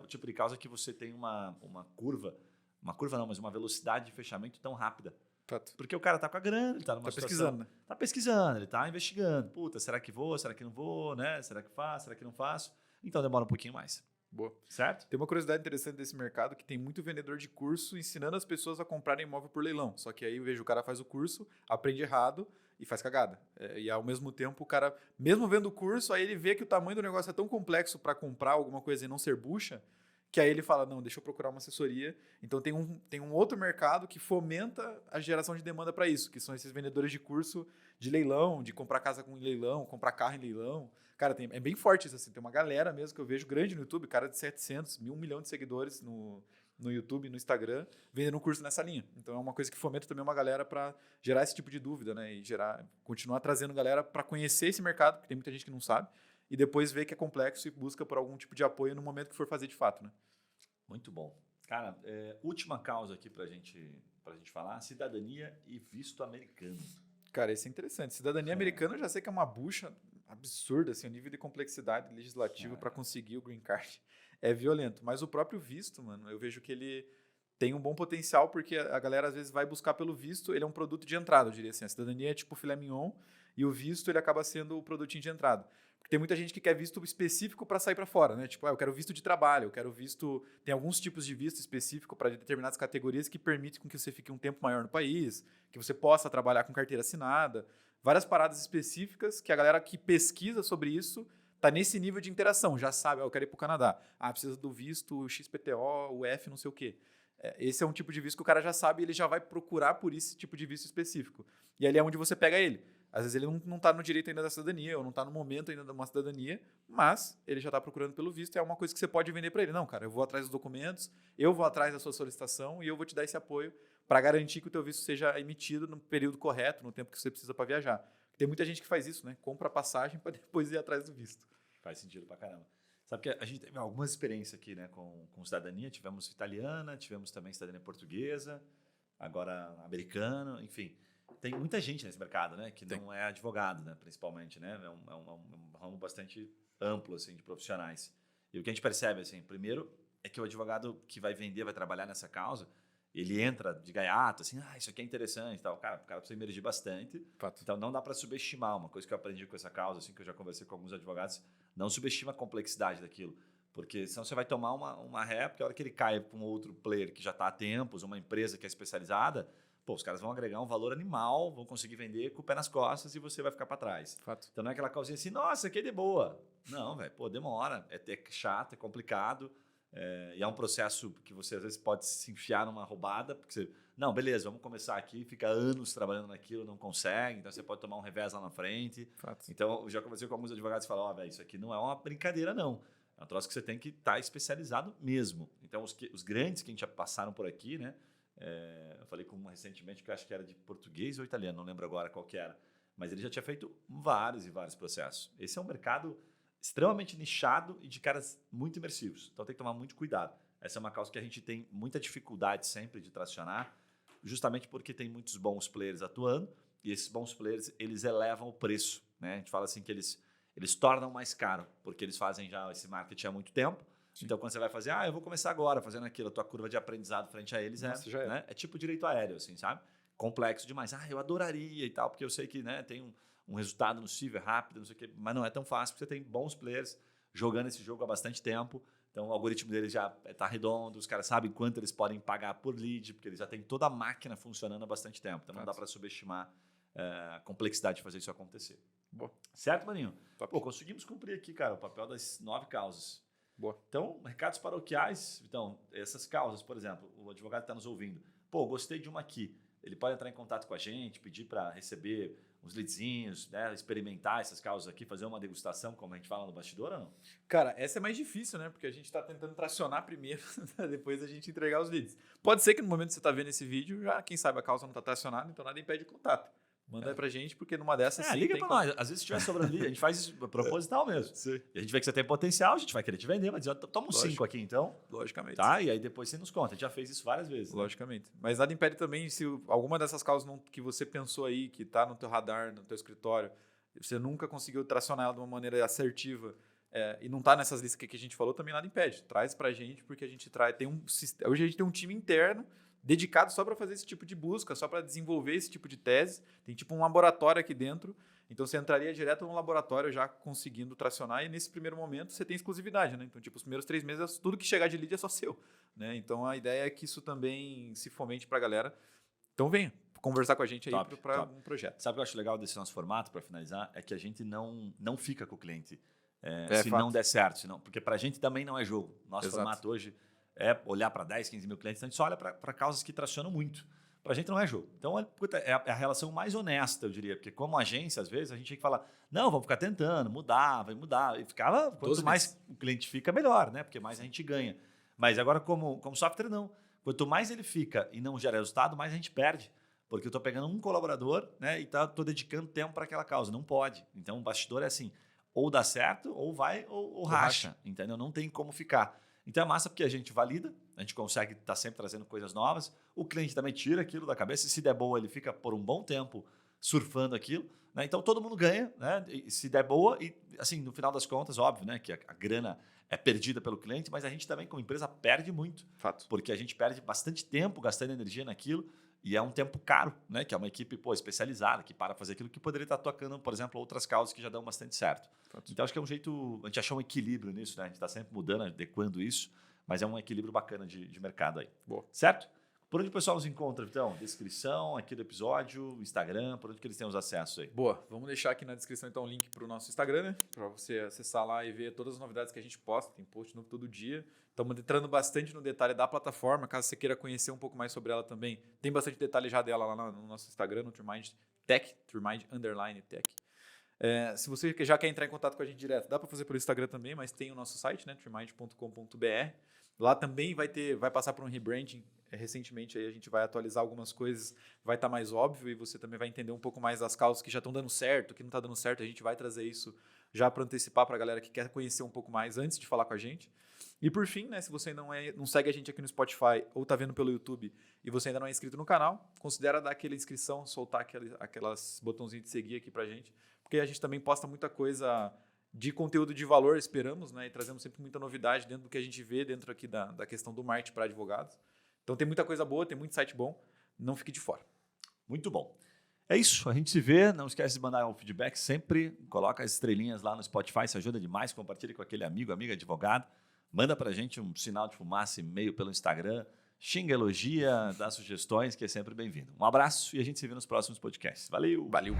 S1: o tipo de causa que você tem uma curva não, mas uma velocidade de fechamento tão rápida.
S2: Fato.
S1: Porque o cara está com a grana, ele está numa situação...
S2: pesquisando, né?
S1: Está pesquisando, ele está investigando. Puta, será que vou? Será que não vou? Né? Será que faço? Será que não faço? Então, demora um pouquinho mais.
S2: Boa.
S1: Certo?
S2: Tem uma curiosidade interessante desse mercado que tem muito vendedor de curso ensinando as pessoas a comprarem imóvel por leilão. Só que aí, veja, o cara faz o curso, aprende errado e faz cagada. E ao mesmo tempo, o cara, mesmo vendo o curso, aí ele vê que o tamanho do negócio é tão complexo para comprar alguma coisa e não ser bucha, que aí ele fala, não, deixa eu procurar uma assessoria. Então tem um outro mercado que fomenta a geração de demanda para isso, que são esses vendedores de curso de leilão, de comprar casa com leilão, comprar carro em leilão. Cara, é bem forte isso, assim. Tem uma galera mesmo que eu vejo grande no YouTube, cara de 700, 1 milhão de seguidores no YouTube, no Instagram, vendendo um curso nessa linha. Então é uma coisa que fomenta também uma galera para gerar esse tipo de dúvida, né? E continuar trazendo galera para conhecer esse mercado, porque tem muita gente que não sabe, e depois ver que é complexo e busca por algum tipo de apoio no momento que for fazer de fato, né?
S1: Muito bom. Cara, última causa aqui pra gente falar, cidadania e visto americano.
S2: Cara, isso é interessante. Cidadania americana eu já sei que é uma bucha absurda, assim, o nível de complexidade legislativa para conseguir o green card é violento. Mas o próprio visto, mano, eu vejo que ele tem um bom potencial porque a galera às vezes vai buscar pelo visto, ele é um produto de entrada, eu diria assim. A cidadania é tipo filé mignon e o visto ele acaba sendo o produtinho de entrada. Porque tem muita gente que quer visto específico para sair para fora, né? Tipo, eu quero visto de trabalho, eu quero visto... Tem alguns tipos de visto específico para determinadas categorias que permitem com que você fique um tempo maior no país, que você possa trabalhar com carteira assinada. Várias paradas específicas que a galera que pesquisa sobre isso tá nesse nível de interação, já sabe, eu quero ir para o Canadá. Precisa do visto XPTO, o F não sei o quê. Esse é um tipo de visto que o cara já sabe e ele já vai procurar por esse tipo de visto específico. E ali é onde você pega ele. Às vezes ele não está no direito ainda da cidadania, ou não está no momento ainda de uma cidadania, mas ele já está procurando pelo visto e é uma coisa que você pode vender para ele. Não, cara, eu vou atrás dos documentos, eu vou atrás da sua solicitação e eu vou te dar esse apoio para garantir que o teu visto seja emitido no período correto, no tempo que você precisa para viajar. Tem muita gente que faz isso, né? Compra a passagem para depois ir atrás do visto.
S1: Faz sentido pra caramba. Sabe que a gente teve algumas experiências aqui, né, com cidadania. Tivemos italiana, tivemos também cidadania portuguesa, agora americana, enfim. Tem muita gente nesse mercado, né, que não é advogado, né, principalmente, né? É um ramo bastante amplo, assim, de profissionais. E o que a gente percebe, assim, primeiro, é que o advogado que vai vender, vai trabalhar nessa causa, ele entra de gaiato, assim, isso aqui é interessante e tal. Cara, o cara precisa emergir bastante.
S2: Fato.
S1: Então, não dá para subestimar. Uma coisa que eu aprendi com essa causa, assim, que eu já conversei com alguns advogados, não subestima a complexidade daquilo. Porque senão você vai tomar uma ré, porque a hora que ele cai para um outro player que já está há tempos, uma empresa que é especializada, os caras vão agregar um valor animal, vão conseguir vender com o pé nas costas e você vai ficar para trás.
S2: Fato.
S1: Então, não é aquela causinha assim, nossa, aqui é de boa. Não, velho, demora. É chato, é complicado. E é um processo que você às vezes pode se enfiar numa roubada, porque você, não, beleza, vamos começar aqui, fica anos trabalhando naquilo, não consegue, então você pode tomar um revés lá na frente.
S2: Fato.
S1: Então, eu já conversei com alguns advogados e falaram, velho, isso aqui não é uma brincadeira, não. É um troço que você tem que estar especializado mesmo. Então, os grandes que a gente já passaram por aqui, né? Eu falei com um recentemente que eu acho que era de português ou italiano, não lembro agora qual que era, mas ele já tinha feito vários e vários processos. Esse é um mercado extremamente nichado e de caras muito imersivos. Então tem que tomar muito cuidado. Essa é uma causa que a gente tem muita dificuldade sempre de tracionar, justamente porque tem muitos bons players atuando e esses bons players, eles elevam o preço, né? A gente fala assim que eles tornam mais caro, porque eles fazem já esse marketing há muito tempo. Sim. Então, quando você vai fazer, eu vou começar agora fazendo aquilo, a tua curva de aprendizado frente a eles né? É tipo direito aéreo, assim, sabe? Complexo demais. Eu adoraria e tal, porque eu sei que, né, tem um resultado no CIV rápido, não sei o quê, mas não é tão fácil, porque você tem bons players jogando esse jogo há bastante tempo, então o algoritmo deles já está redondo, os caras sabem quanto eles podem pagar por lead, porque eles já têm toda a máquina funcionando há bastante tempo, então não dá para subestimar a complexidade de fazer isso acontecer.
S2: Boa.
S1: Certo, maninho? Conseguimos cumprir aqui, cara, o papel das 9 causas.
S2: Boa.
S1: Então, recados paroquiais, então, essas causas, por exemplo, o advogado está nos ouvindo, gostei de uma aqui, ele pode entrar em contato com a gente, pedir para receber uns leadzinhos, né, experimentar essas causas aqui, fazer uma degustação, como a gente fala no bastidor, ou não?
S2: Cara, essa é mais difícil, né? Porque a gente está tentando tracionar primeiro, depois a gente entregar os leads. Pode ser que no momento que você está vendo esse vídeo, já, quem sabe, a causa não está tracionada, então nada impede contato. Manda aí pra gente, porque numa dessas sim...
S1: Liga pra nós. Às vezes se tiver sobrando ali, a gente faz isso proposital mesmo.
S2: Sim.
S1: E a gente vê que você tem potencial, a gente vai querer te vender, mas toma uns 5 aqui então.
S2: Logicamente.
S1: Tá? E aí depois você nos conta. A gente já fez isso várias vezes.
S2: Logicamente. Né? Mas nada impede também, se alguma dessas causas que você pensou aí, que tá no teu radar, no teu escritório, você nunca conseguiu tracionar ela de uma maneira assertiva e não tá nessas listas que a gente falou, também nada impede. Traz pra gente, porque a gente traz... Hoje a gente tem um time interno dedicado só para fazer esse tipo de busca, só para desenvolver esse tipo de tese. Tem tipo um laboratório aqui dentro. Então, você entraria direto no laboratório já conseguindo tracionar e nesse primeiro momento você tem exclusividade, né? Então, tipo, os primeiros 3 meses, tudo que chegar de lead é só seu, né? Então, a ideia é que isso também se fomente para a galera. Então, venha conversar com a gente aí para um projeto.
S1: Sabe o que eu acho legal desse nosso formato, para finalizar? É que a gente não fica com o cliente se
S2: fato.
S1: não der certo. Porque para a gente também não é jogo. Nosso
S2: Exato.
S1: formato hoje é olhar para 10, 15 mil clientes, então a gente só olha para causas que tracionam muito. Para a gente não é jogo. Então, é a relação mais honesta, eu diria. Porque como agência, às vezes, a gente tinha que falar, não, vamos ficar tentando, vai mudar. E ficava, quanto mais o cliente fica, melhor, né? Porque mais a gente ganha. Mas agora, como software, não. Quanto mais ele fica e não gera resultado, mais a gente perde. Porque eu estou pegando um colaborador, né, e estou dedicando tempo para aquela causa. Não pode. Então, o bastidor é assim, ou dá certo, ou vai, ou racha. Entendeu? Não tem como ficar. Então, é massa porque a gente valida, a gente consegue estar sempre trazendo coisas novas. O cliente também tira aquilo da cabeça. E se der boa, ele fica por um bom tempo surfando aquilo. Né? Então, todo mundo ganha. Né? E se der boa, e assim, no final das contas, óbvio, né, que a grana é perdida pelo cliente, mas a gente também, como empresa, perde muito.
S2: Fato.
S1: Porque a gente perde bastante tempo gastando energia naquilo. E é um tempo caro, né? Que é uma equipe especializada, que para fazer aquilo que poderia estar tocando, por exemplo, outras causas que já dão bastante certo.
S2: Fato.
S1: Então, acho que é um jeito... A gente achou um equilíbrio nisso, né? A gente está sempre mudando, adequando isso, mas é um equilíbrio bacana de mercado aí.
S2: Boa.
S1: Certo? Por onde o pessoal nos encontra, então? Descrição aqui do episódio, Instagram, por onde que eles têm os acessos aí?
S2: Boa. Vamos deixar aqui na descrição, então, o link para o nosso Instagram, né? Para você acessar lá e ver todas as novidades que a gente posta. Tem post novo todo dia. Estamos entrando bastante no detalhe da plataforma, caso você queira conhecer um pouco mais sobre ela também. Tem bastante detalhe já dela lá no nosso Instagram, no Trimind Tech, Trimind_Tech. Se você já quer entrar em contato com a gente direto, dá para fazer pelo Instagram também, mas tem o nosso site, né, trimind.com.br. Lá também vai passar por um rebranding. Recentemente aí a gente vai atualizar algumas coisas, vai estar mais óbvio e você também vai entender um pouco mais das causas que já estão dando certo, que não está dando certo. A gente vai trazer isso já para antecipar para a galera que quer conhecer um pouco mais antes de falar com a gente. E por fim, né, se você não segue a gente aqui no Spotify ou está vendo pelo YouTube e você ainda não é inscrito no canal, considera dar aquela inscrição, soltar aquelas botãozinhos de seguir aqui para a gente, porque a gente também posta muita coisa de conteúdo de valor, esperamos, né, e trazemos sempre muita novidade dentro do que a gente vê dentro aqui da questão do marketing para advogados. Então tem muita coisa boa, tem muito site bom, não fique de fora.
S1: Muito bom. É isso, a gente se vê, não esquece de mandar um feedback sempre, coloca as estrelinhas lá no Spotify, isso ajuda demais, compartilha com aquele amiga advogado, manda pra gente um sinal de fumaça, e-mail pelo Instagram, xinga, elogia, dá sugestões, que é sempre bem-vindo. Um abraço e a gente se vê nos próximos podcasts. Valeu!
S2: Valeu!